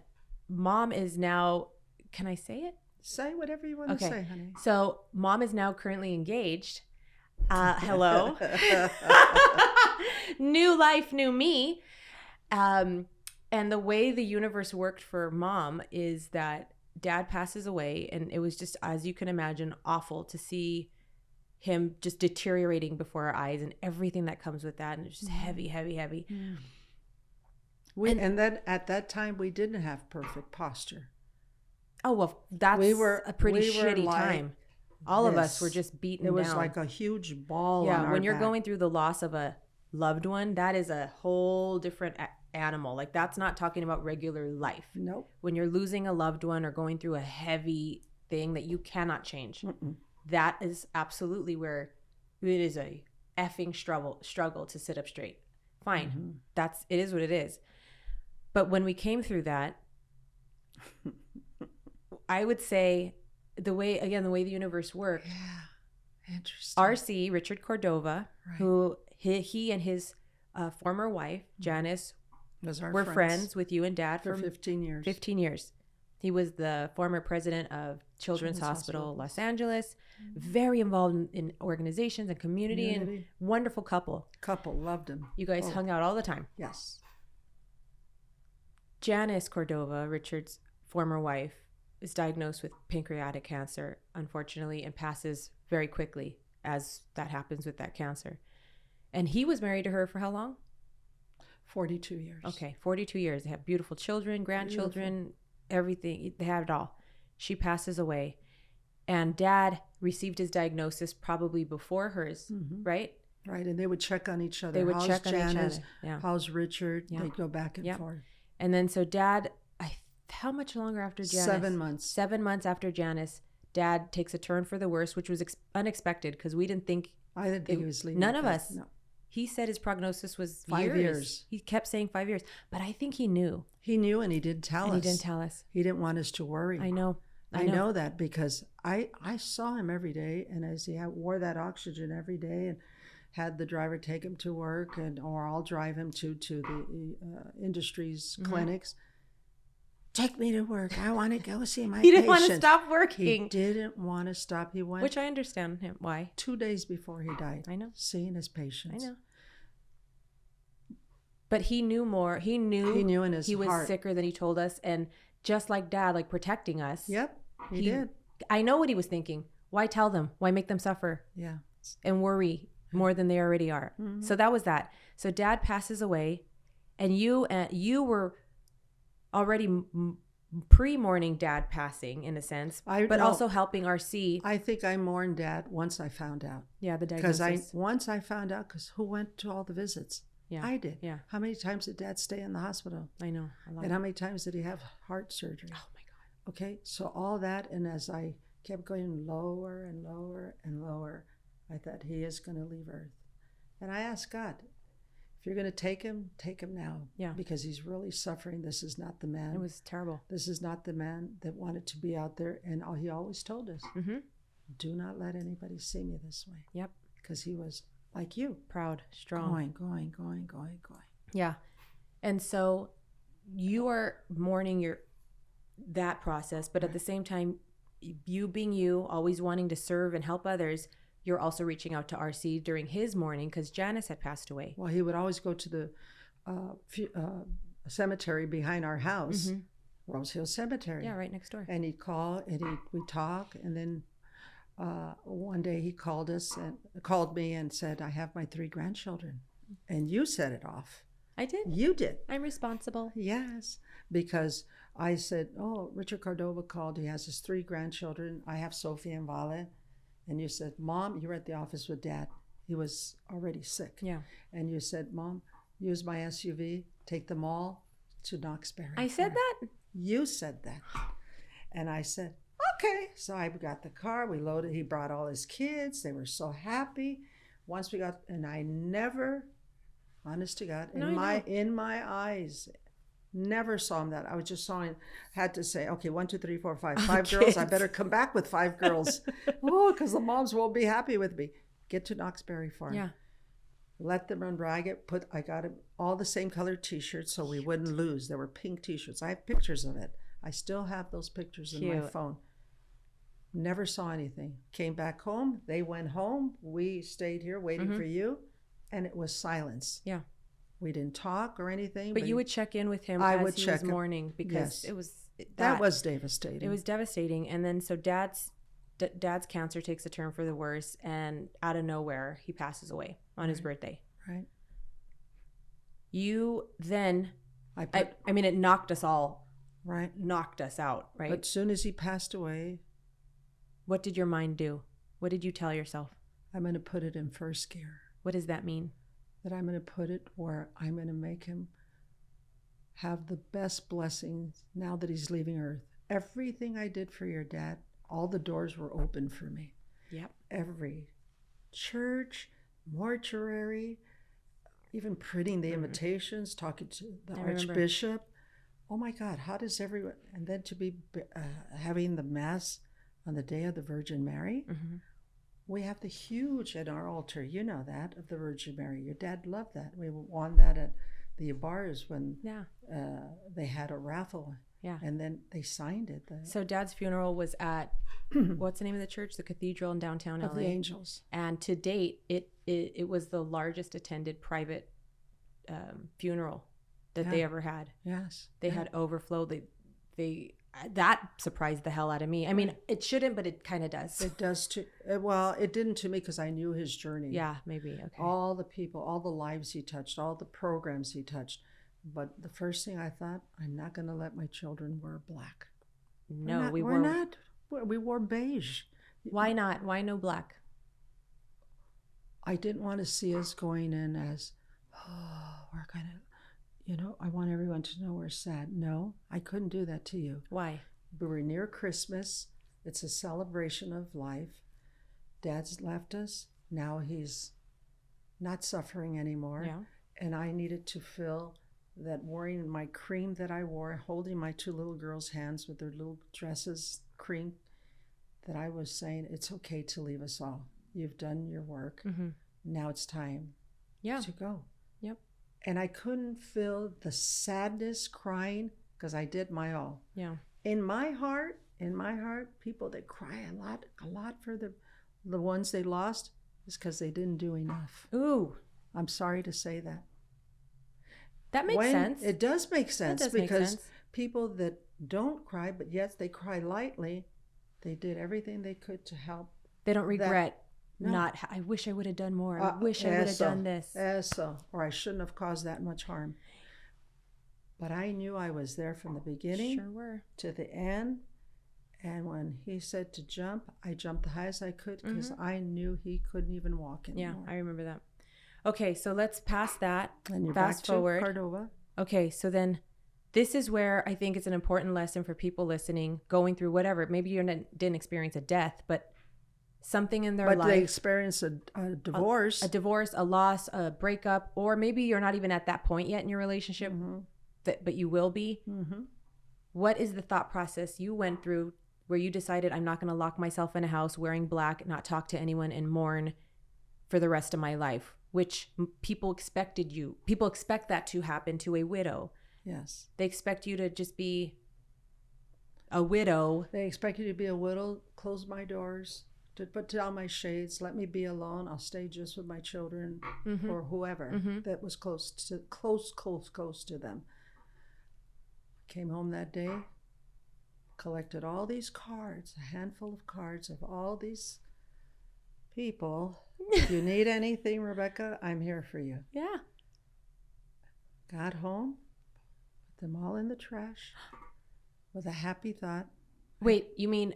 Mom is now, can I say it? Say whatever you want to say, honey. So Mom is now currently engaged. Hello. New life, new me. And the way the universe worked for Mom is that Dad passes away, and it was just, as you can imagine, awful to see him just deteriorating before our eyes and everything that comes with that. And it's just heavy. And then at that time, we didn't have perfect posture. Oh, well, that's a pretty shitty time. All of us this. were just beaten It was down. like a huge ball on Yeah, our when you're back. going through the loss of a loved one, that is a whole different animal. Like, that's not talking about regular life. Nope. When you're losing a loved one or going through a heavy thing that you cannot change, that is absolutely where it is a effing struggle to sit up straight. Fine. It is what it is. But when we came through that, I would say the way the universe worked. Yeah. Interesting. RC, Richard Cordova, who he and his former wife, Janice, were friends with you and Dad for 15 years. 15 years. He was the former president of Children's Hospital, Los Angeles. Very involved in organizations and community. And wonderful couple. Loved him. You guys hung out all the time. Yes. Janice Cordova, Richard's former wife, is diagnosed with pancreatic cancer, unfortunately, and passes very quickly, as that happens with that cancer. And he was married to her for how long? 42 years. Okay, 42 years. They have beautiful children, grandchildren, everything. They have it all. She passes away. And Dad received his diagnosis probably before hers, right? Right, and they would check on each other. They would How's check on each Janice? other. Yeah. How's Richard? They'd go back and forth. And then so Dad, how much longer after Janice? 7 months. 7 months after Janice, Dad takes a turn for the worse, which was unexpected because we didn't think. I didn't think he was leaving. None of us. No. He said his prognosis was 5 years. He kept saying 5 years, but I think he knew. He knew, and he didn't tell us. He didn't tell us. He didn't want us to worry. I know. I know that because I saw him every day, and as he wore that oxygen every day, and had the driver take him to work, or I'll drive him to the industry's clinics. Take me to work. I want to go see my He didn't patient. want to stop working. He didn't want to stop. He went. Which I understand him. Why? 2 days before he died. I know. Seeing his patients. I know. But he knew more. He knew in his he was heart. sicker than he told us. And just like Dad, like protecting us. Yep, he did. I know what he was thinking. Why tell them? Why make them suffer? Yeah. And worry more than they already are. So that was that. So Dad passes away, and you were already pre-mourning Dad passing in a sense, but also helping RC. I think I mourned Dad once I found out. Yeah, the diagnosis. Once I found out, because who went to all the visits? Yeah, I did. Yeah. How many times did Dad stay in the hospital? I know. A lot. And how many times did he have heart surgery? Oh my God. Okay, so all that, and as I kept going lower and lower and lower, I thought he is going to leave Earth. And I asked God, if you're going to take him now. Yeah. Because he's really suffering. This is not the man. It was terrible. This is not the man that wanted to be out there. And he always told us, do not let anybody see me this way. Yep. Because he was like you. Proud, strong. Going. Yeah. And so you are mourning that process, but at the same time, you being you, always wanting to serve and help others, you're also reaching out to RC during his mourning because Janice had passed away. Well, he would always go to the cemetery behind our house, Rose Hill Cemetery. Yeah, right next door. And he'd call, and we'd talk, and then one day he called me and said, I have my 3 grandchildren. And you set it off. I did. You did. I'm responsible. Yes, because I said, Richard Cordova called. He has his 3 grandchildren. I have Sophie and Vale. And you said, Mom, you were at the office with Dad. He was already sick. Yeah. And you said, Mom, use my SUV, take them all to Knoxbury. I said that? You said that. And I said, okay. So I got the car. We loaded. He brought all his kids. They were so happy. Once we got, and I never, honest to God, in my eyes, never saw him that. I was just saw him, had to say, okay, 1, 2, 3, 4, 5. 5 girls. I better come back with 5 girls. Because the moms won't be happy with me. Get to Knoxbury Farm. Yeah. Let them run by. I got him all the same colored T-shirts so we wouldn't lose. There were pink T-shirts. I have pictures of it. I still have those pictures in my phone. Never saw anything. Came back home. They went home. We stayed here waiting for you. And it was silence. Yeah. We didn't talk or anything. But you would check in with him as he was mourning because it was that was devastating. It was devastating. And then so Dad's cancer takes a turn for the worse, and out of nowhere he passes away on his birthday. Right. You then I mean it knocked us all. Right. Knocked us out, right? But as soon as he passed away, what did your mind do? What did you tell yourself? I'm going to put it in first gear. What does that mean? That I'm going to put it where I'm going to make him have the best blessings now that he's leaving Earth. Everything I did for your dad, all the doors were open for me. Yep. Every church, mortuary, even printing the invitations, talking to the Archbishop. Oh my God, how does everyone, and then to be having the Mass on the day of the Virgin Mary. We have the huge at our altar, you know that, of the Virgin Mary. Your dad loved that. We won that at the bars when they had a raffle. Yeah. And then they signed it. So Dad's funeral was at, what's the name of the church? The Cathedral in downtown LA. Of the Angels. And to date, it was the largest attended private funeral that they ever had. Yes. They had overflow. They that surprised the hell out of me. I mean, it shouldn't, but it kind of does. It does too. Well, it didn't to me because I knew his journey. Yeah, maybe. Okay. All the people, all the lives he touched, all the programs he touched. But the first thing I thought, I'm not going to let my children wear black. No, we're not. We wore beige. Why not? Why no black? I didn't want to see us going in as, we're going to, I want everyone to know we're sad. No, I couldn't do that to you. Why? We were near Christmas. It's a celebration of life. Dad's left us. Now he's not suffering anymore. Yeah. And I needed to feel that wearing my cream that I wore, holding my two little girls' hands with their little dresses, cream, that I was saying, it's okay to leave us all. You've done your work. Now it's time to go. Yep. And I couldn't feel the sadness, crying, because I did my all. Yeah. In my heart, people that cry a lot for the ones they lost is because they didn't do enough. Ooh. I'm sorry to say that. That makes sense. It does make sense because make sense. People that don't cry, but yes, they cry lightly, they did everything they could to help. They don't regret I wish I would have done more. I wish I would have done this. Or I shouldn't have caused that much harm. But I knew I was there from the beginning to the end. And when he said to jump, I jumped the highest I could because I knew he couldn't even walk anymore. Yeah, I remember that. Okay, so let's pass that. And you're fast back forward. To Cordova. Okay, so then this is where I think it's an important lesson for people listening, going through whatever. Maybe you didn't experience a death, but something in their life. But they experience a divorce. A divorce, a loss, a breakup, or maybe you're not even at that point yet in your relationship, but you will be. What is the thought process you went through where you decided, I'm not going to lock myself in a house wearing black, not talk to anyone, and mourn for the rest of my life? Which people expect that to happen to a widow. Yes. They expect you to just be a widow. They expect you to be a widow, close my doors, to put down my shades, let me be alone. I'll stay just with my children or whoever that was close to them. Came home that day, collected all these cards, a handful of cards of all these people. If you need anything, Rebecca, I'm here for you. Yeah. Got home, put them all in the trash with a happy thought. Wait, you mean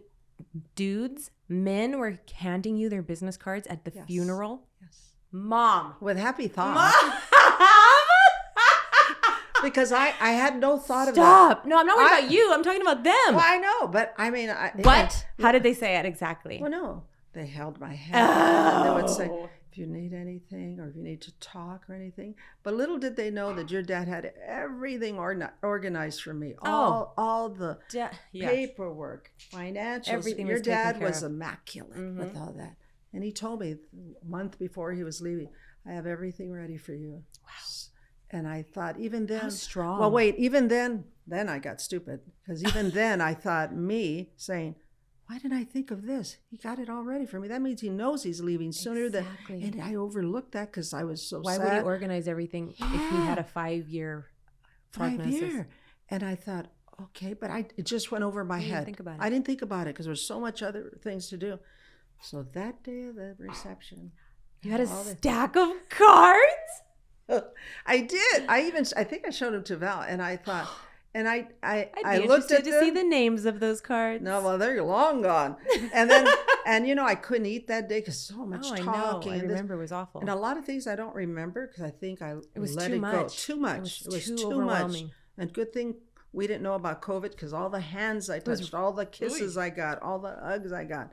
men were handing you their business cards at the funeral? Yes. Mom. With happy thought. Because I had no thought of that. Stop. No, I'm not worried about you. I'm talking about them. Well, I know, but I mean. What? How did they say it exactly? Well, no. They held my hand and they would say, if you need anything or if you need to talk or anything. But little did they know that your dad had everything organized for me. All the paperwork, financials. Everything your was taken dad care was of. immaculate with all that. And he told me a month before he was leaving, I have everything ready for you. Wow. And I thought, even then. How strong. Well, wait, even then I got stupid. Because even then I thought me saying, why didn't I think of this? He got it all ready for me. That means he knows he's leaving sooner than. And I overlooked that because I was so sad. Why would he organize everything if he had a 5-year prognosis? 5 year. And I thought, okay, but it just went over my head. Think about it. I didn't think about it because there was so much other things to do. So that day of the reception. You had a stack of cards? I did. I think I showed them to Val, and I thought, And I I'd be looked at interested to them. see the names of those cards. No, well, they're long gone. And then, and you know, I couldn't eat that day because so much Oh, I talking. know. I and this. remember it was awful. And a lot of things I don't remember because I think It was let too it much. go. Too much. It was too much. overwhelming. And good thing we didn't know about COVID because all the hands I touched, all the kisses I got, all the hugs I got.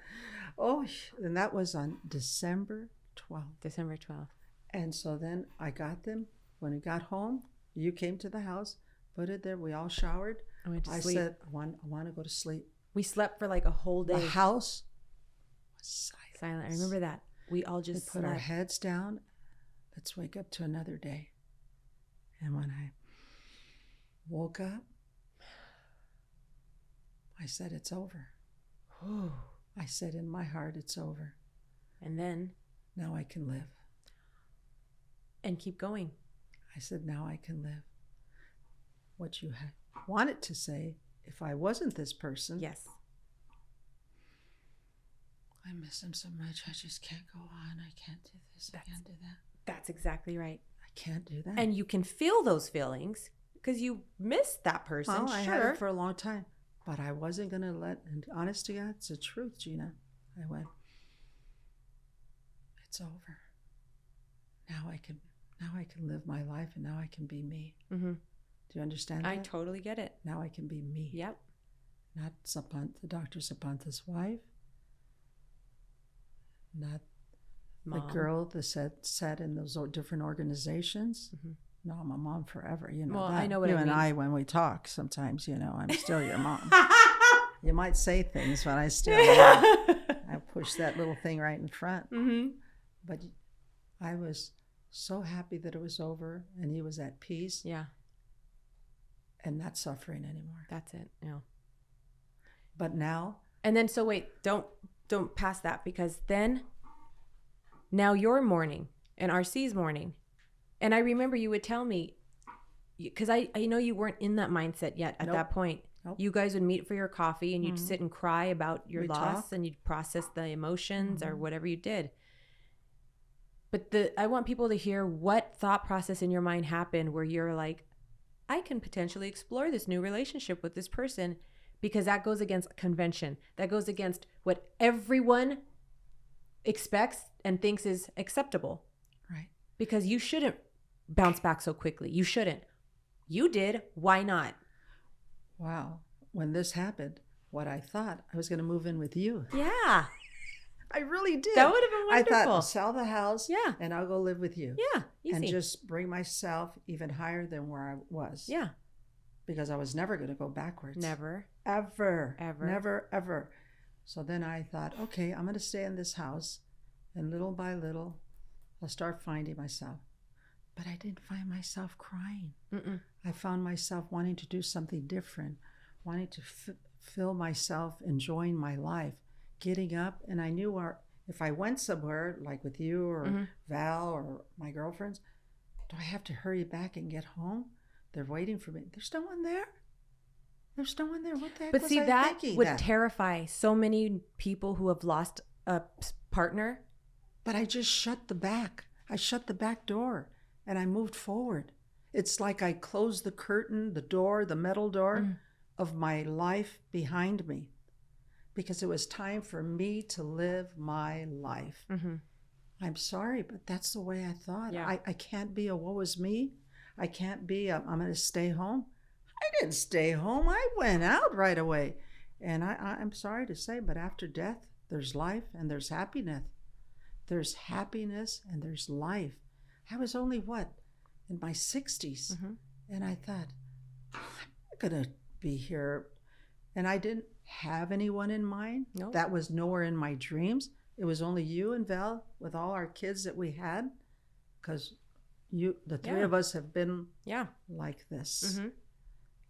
Oh, and that was on December 12th. December 12th. And so then I got them. When we got home, you came to the house, put it there. We all showered. I went to I sleep. said, I want to go to sleep. We slept for like a whole day. The house was silent. Silent. I remember that. We all just We put our slept. heads down. Let's wake up to another day. And when I woke up, I said, it's over. I said in my heart, it's over. And then, Now I can live. and keep going. I said, now I can live. What you had wanted to say, if I wasn't this person, Yes. I miss him so much. I just can't go on. I can't do this. I can't do that. That's exactly right. I can't do that. And you can feel those feelings because you missed that person. well, I sure. had it for a long time, but I wasn't going to let, and honest to God, it's the truth, Gina. I went, it's over. Now I can live my life, and now I can be me. Mm-hmm. Do you understand I that? totally get it. Now I can be me. Yep. Not Zapanta, Dr. Zapanta's wife. Not Mom. the girl that sat in those different organizations. Mhm. No, I'm a mom forever. You know Well, that. I know what you I and mean. I, when we talk, sometimes, you know, I'm still your mom. You might say things, but I still I push that little thing right in front. Mm-hmm. But I was so happy that it was over and he was at peace Yeah, and not suffering anymore. that's it. Yeah. But now, And then, so wait, don't pass that, because then now you're mourning and RC's mourning. And I remember you would tell me, because I know you weren't in that mindset yet at Nope. that point. Nope. You guys would meet for your coffee and you'd Mhm. sit and cry about your We'd loss talk. and you'd process the emotions or Mhm. whatever you did. But I want people to hear what thought process in your mind happened where you're like, I can potentially explore this new relationship with this person, because that goes against convention. That goes against what everyone expects and thinks is acceptable. right. Because you shouldn't bounce back so quickly. You shouldn't. You did. Why not? Wow. When this happened, what I thought, I was going to move in with you. Yeah. I really did. That would have been I wonderful. thought, I'll sell the house Yeah. and I'll go live with you. Yeah. Easy. And just bring myself even higher than where I was. yeah. Because I was never going to go backwards. Never. Ever. Ever. Never, ever. So then I thought, okay, I'm going to stay in this house. And little by little, I'll start finding myself. But I didn't find myself crying. Mm-mm. I found myself wanting to do something different, wanting to feel myself enjoying my life, getting up. And I knew if I went somewhere, like with you or Mhm. Val or my girlfriends, do I have to hurry back and get home? They're waiting for me. There's no one there. There's no one there. What the heck But was see, I that thinking would that? terrify so many people who have lost a partner. But I just shut the back. I shut the back door and I moved forward. It's like I closed the curtain, the door, the metal door of my life behind me, because it was time for me to live my life. Mm-hmm. I'm sorry, but that's the way I thought. Yeah. I can't be a woe is me. I can't be I'm going to stay home. I didn't stay home. I went out right away. And I'm sorry to say, but after death, there's life and there's happiness. There's happiness and there's life. I was only, in my 60s. Mm-hmm. And I thought, I'm not going to be here. And I didn't have anyone in mind. Nope. That was nowhere in my dreams. It was only you and Val with all our kids that we had. Because the three Yeah. of us have been Yeah. like this. Mm-hmm.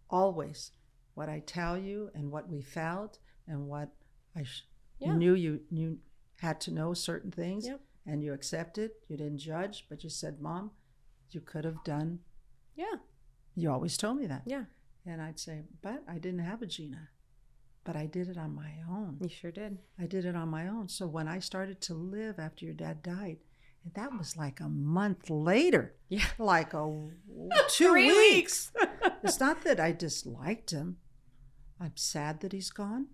Always. What I tell you and what we felt and what I Yeah. knew you had to know certain things. Yep. And you accepted. You didn't judge, but you said, Mom, you could have done. Yeah. You always told me that. Yeah. And I'd say, but I didn't have a Gina. But I did it on my own. You sure did. I did it on my own. So when I started to live after your dad died, and that was like a month later. Yeah. Like 2 3 weeks. It's not that I disliked him. I'm sad that he's gone.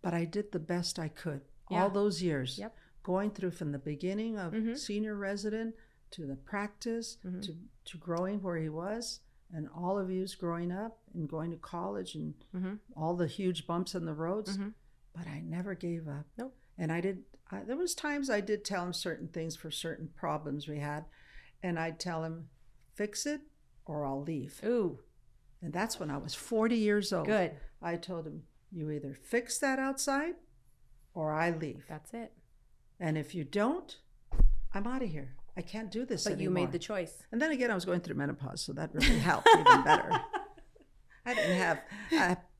But I did the best I could all those years. Yep. Going through from the beginning of senior resident to the practice to growing where he was, and all of you's growing up and going to college and all the huge bumps in the roads. But I never gave up. Nope. And there was times I did tell him certain things for certain problems we had. And I'd tell him, fix it or I'll leave. Ooh. And that's when I was 40 years old. Good. I told him, you either fix that outside or I leave. That's it. And if you don't, I'm out of here. I can't do this anymore. But you made the choice. And then again, I was going through menopause, so that really helped even better. I didn't have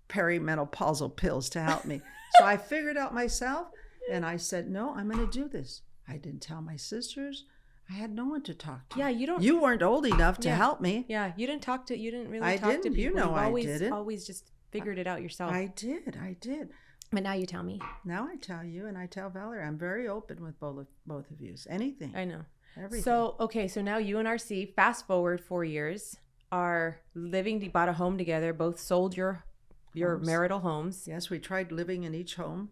perimenopausal pills to help me. So I figured out myself, and I said, no, I'm going to do this. I didn't tell my sisters. I had no one to talk to. Yeah, You weren't old enough to help me. Yeah, you didn't really I talk to didn't. people. You know, always, I didn't. Always just figured it out yourself. I did. But now you tell me. Now I tell you, and I tell Valerie. I'm very open with both of you. Anything. I know. Everything. So now you and RC, fast forward 4 years, are bought a home together, both sold your marital homes. Yes, we tried living in each home,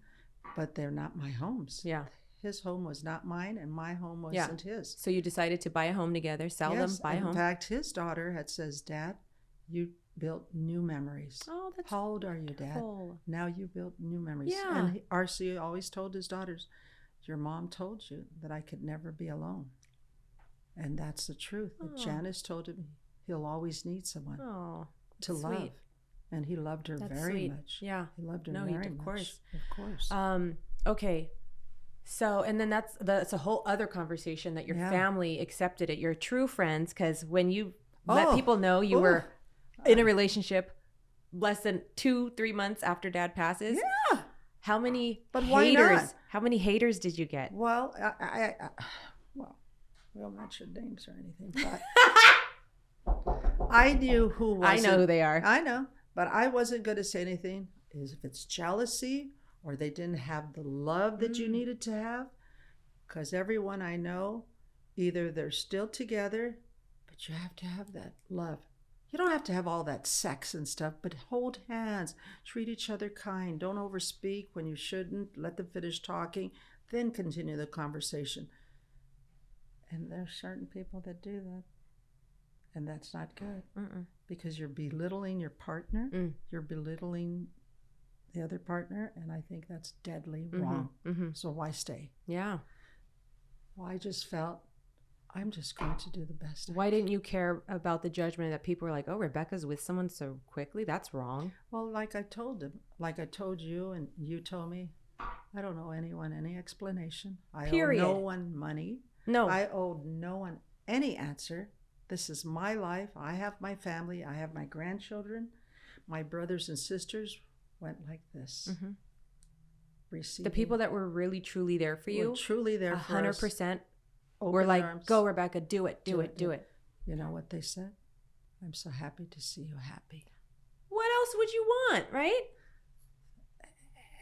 but they're not my homes. Yeah. His home was not mine, and my home wasn't his. So you decided to buy a home together, sell them, buy a home. In fact, his daughter had says, Dad, you built new memories. Oh, that's How old are you, Dad? beautiful. Now you built new memories. Yeah. And RC always told his daughters, your mom told you that I could never be alone. And that's the truth. Oh. Janice told him he'll always need someone to sweet. love. And he loved her That's very sweet. much. Yeah. He loved her No, very of much. course. Of course. Okay. So, and then that's a whole other conversation that your family accepted it. Your true friends, because when you let people know you were in a relationship less than 2-3 months after Dad passes. Yeah. How many why haters? not? How many haters did you get? Well, we don't mention names or anything, but I knew who was. I know who they are. I know, but I wasn't going to say anything. Is if it's jealousy or they didn't have the love that you needed to have, because everyone I know, either they're still together, but you have to have that love. You don't have to have all that sex and stuff, but hold hands, treat each other kind, don't overspeak when you shouldn't, let them finish talking, then continue the conversation. And there's certain people that do that, and that's not good. Because you're belittling your partner, you're belittling the other partner, and I think that's deadly wrong. So why stay? Yeah. Well, I just felt I'm just going to do the best. Why didn't you care about the judgment that people were like, oh, Rebecca's with someone so quickly? That's wrong. Well, like I told them, like I told you, and you told me, I don't owe anyone any explanation. I Period. owe no one money. No. I owed no one any answer. This is my life. I have my family. I have my grandchildren. My brothers and sisters went like this. The people that were really, truly there for you, were truly there for us. 100%. Open We're like, arms. go, Rebecca, do it. Do it. You know what they said? I'm so happy to see you happy. What else would you want, right?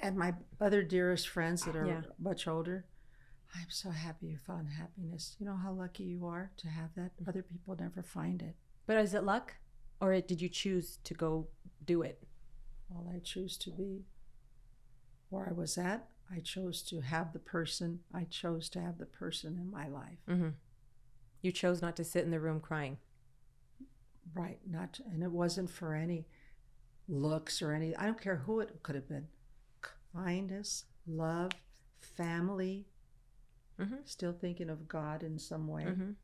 And my other dearest friends that are much older, I'm so happy you found happiness. You know how lucky you are to have that? Other people never find it. But is it luck? Or did you choose to go do it? Well, I choose to be where I was at. I chose to have the person. I chose to have the person in my life. You chose not to sit in the room crying. Right. And it wasn't for any looks or any, I don't care who it could have been. Kindness, love, family, still thinking of God in some way, and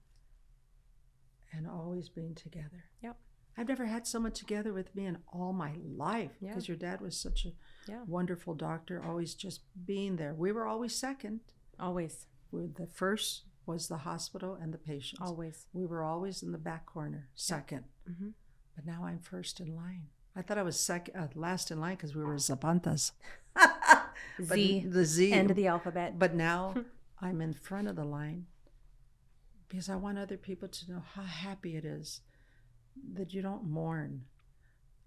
always being together. Yep. I've never had someone together with me in all my life, because your dad was such a wonderful doctor, always just being there. We were always second. Always. The first was the hospital and the patients. Always. We were always in the back corner, second. But now I'm first in line. I thought I was last in line because we were Zapantas. The Z, end of the alphabet. But now I'm in front of the line because I want other people to know how happy it is that you don't mourn.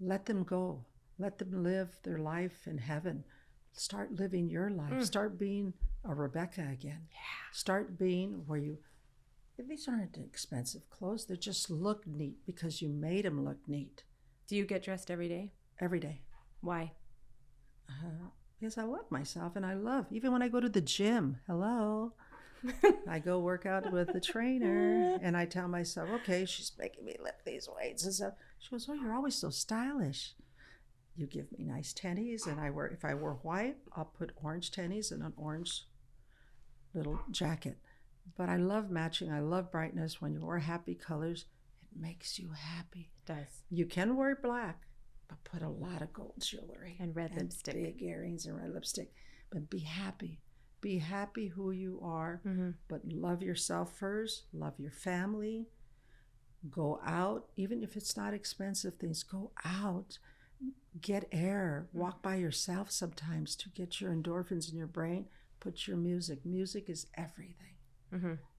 Let them go. Let them live their life in heaven. Start living your life. Start being a Rebecca again. Start being where you These aren't expensive clothes. They just look neat because you made them look neat. Do you get dressed every day? Every day. Why? Because I love myself, and I love, even when I go to the gym, hello, I go work out with the trainer, and I tell myself, okay, she's making me lift these weights and stuff. She goes, oh, you're always so stylish. You give me nice tennies, and if I wear white, I'll put orange tennies and an orange little jacket. But I love matching. I love brightness. When you wear happy colors, it makes you happy. It does. You can wear black, but put a lot of gold jewelry. And red lipstick. Big earrings and red lipstick. But be happy. Be happy who you are, but love yourself first. Love your family. Go out. Even if it's not expensive things, go out. Get air. Walk by yourself sometimes to get your endorphins in your brain. Put your music. Music is everything.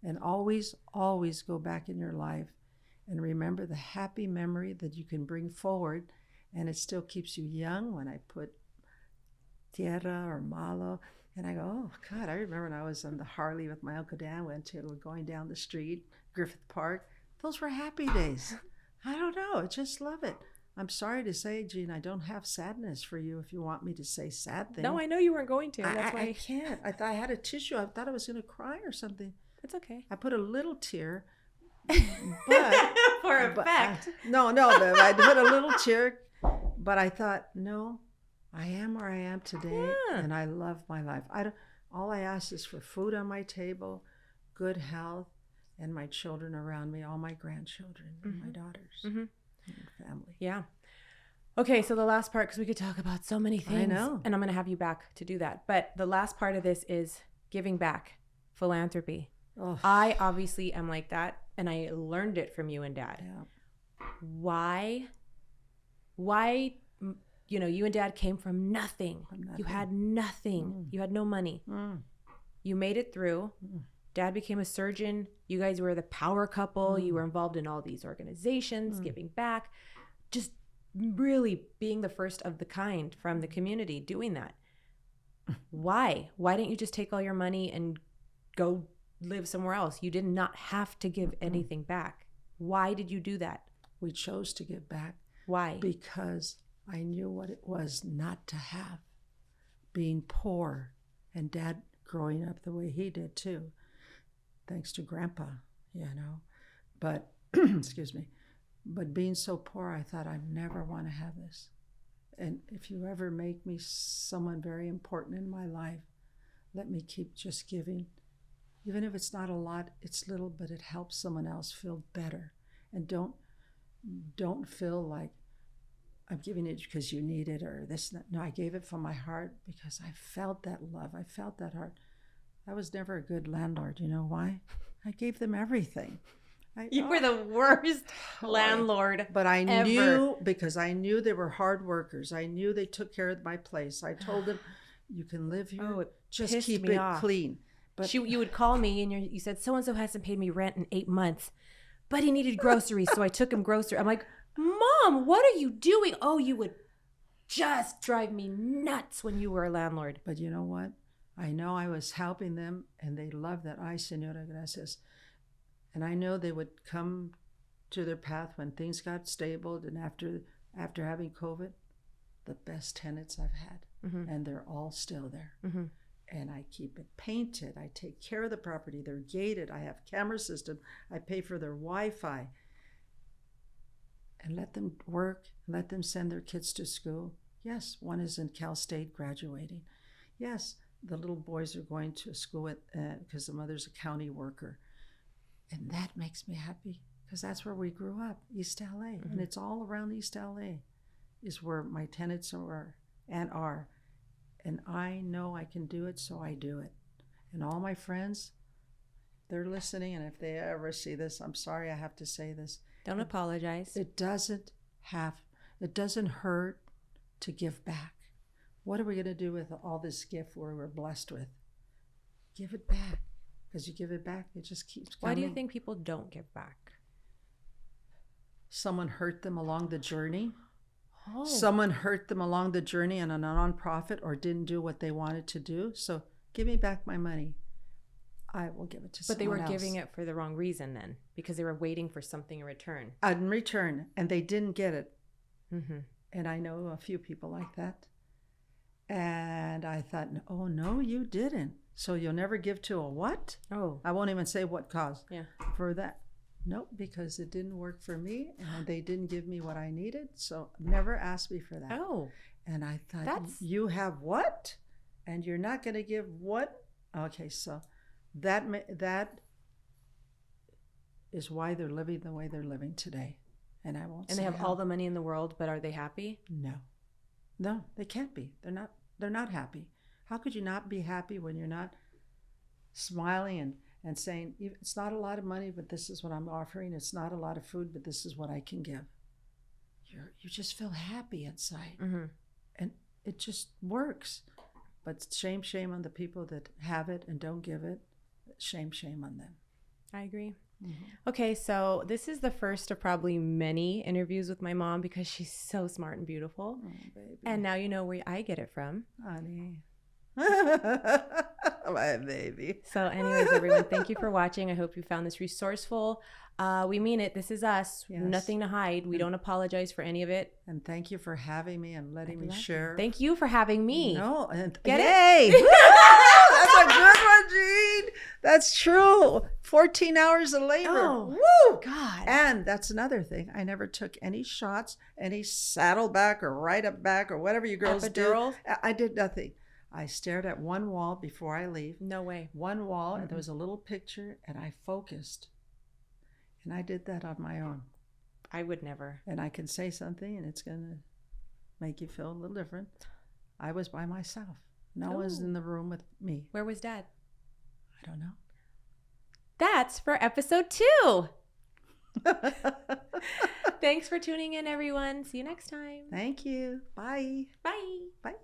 And always, always go back in your life and remember the happy memory that you can bring forward, and it still keeps you young. When I put tierra or malo, and I go, oh God, I remember when I was on the Harley with my Uncle Dan, going down the street, Griffith Park. Those were happy days. I don't know, I just love it. I'm sorry to say, Gene, I don't have sadness for you if you want me to say sad things. No, I know you weren't going to. That's why I can't. I had a tissue. I thought I was going to cry or something. It's okay. I put a little tear, but for effect. No, but I put a little tear, but I thought, no, I am where I am today, and I love my life. All I ask is for food on my table, good health, and my children around me, all my grandchildren, and my daughters, and family. Yeah. Okay, so the last part, because we could talk about so many things. I know. And I'm going to have you back to do that. But the last part of this is giving back, philanthropy. Oh. I obviously am like that, and I learned it from you and Dad. Yeah. Why, you and Dad came from nothing. You had nothing. You had no money. You made it through. Dad became a surgeon. You guys were the power couple. You were involved in all these organizations, giving back, just really being the first of the kind from the community doing that. Why didn't you just take all your money and go live somewhere else? You did not have to give anything back. Why did you do that? We chose to give back. Why? Because I knew what it was not to have, being poor, and Dad growing up the way he did too, thanks to Grandpa, but excuse me, but being so poor, I thought I never want to have this. And if you ever make me someone very important in my life, let me keep just giving. Even if it's not a lot, it's little, but it helps someone else feel better. And don't feel like I'm giving it because you need it or this. No, I gave it from my heart because I felt that love. I felt that heart. I was never a good landlord. You know why? I gave them everything. You were the worst landlord. But I ever. knew, because I knew they were hard workers. I knew they took care of my place. I told them, you can live here. Just keep it clean. But you would call me and you said, so-and-so hasn't paid me rent in 8 months, but he needed groceries. So I took him groceries. I'm like, Mom, what are you doing? Oh, you would just drive me nuts when you were a landlord. But you know what? I know I was helping them and they loved that. Ay, señora, gracias. And I know they would come to their path when things got stable, and after having COVID, the best tenants I've had. And they're all still there. And I keep it painted. I take care of the property. They're gated. I have camera system. I pay for their Wi-Fi. And let them work. Let them send their kids to school. Yes, one is in Cal State graduating. Yes, the little boys are going to school because the mother's a county worker. And that makes me happy because that's where we grew up, East LA. And it's all around East LA is where my tenants are and are. And I know I can do it, so I do it. And all my friends, they're listening. And if they ever see this, I'm sorry I have to say this. Don't apologize. It doesn't hurt to give back. What are we going to do with all this gift we're blessed with? Give it back. Because you give it back, it just keeps coming. Why do you think people don't give back? Someone hurt them along the journey. Oh. Someone hurt them along the journey in a nonprofit or didn't do what they wanted to do. So give me back my money. I will give it to But they someone were else. giving it for the wrong reason then, because they were waiting for something in return. In return, and they didn't get it. Mm-hmm. And I know a few people like that. And I thought, oh, no, you didn't. So you'll never give to a what? Oh. I won't even say what cause. Yeah. For that. Nope, because it didn't work for me and they didn't give me what I needed. So never asked me for that. Oh. And I thought, you have what? And you're not going to give what? Okay, so that is why they're living the way they're living today. And I won't. And say they have how. all the money in the world, but are they happy? No, they can't be. They're not happy. How could you not be happy when you're not smiling and saying, it's not a lot of money, but this is what I'm offering. It's not a lot of food, but this is what I can give. You just feel happy inside. Mm-hmm. And it just works. But shame on the people that have it and don't give it. Shame on them. I agree. Mm-hmm. Okay, so this is the first of probably many interviews with my mom because she's so smart and beautiful. Oh, baby. And now you know where I get it from. Honey. My baby. So anyways, everyone, thank you for watching. I hope you found this resourceful. We mean it. This is us. Yes. Nothing to hide. We don't apologize for any of it. And thank you for having me and letting me share. Thank you for having me. No, and Get yay! it? That's a good one, Jean. That's true. 14 hours of labor. Oh, woo! God. And that's another thing. I never took any shots, any saddleback or right-up back or whatever you girls Epidural? do. I did nothing. I stared at one wall before I leave. No way. One wall, and there was a little picture, and I focused. And I did that on my own. I would never. And I can say something, and it's going to make you feel a little different. I was by myself. No one was in the room with me. Where was Dad? I don't know. That's for episode 2. Thanks for tuning in, everyone. See you next time. Thank you. Bye. Bye. Bye.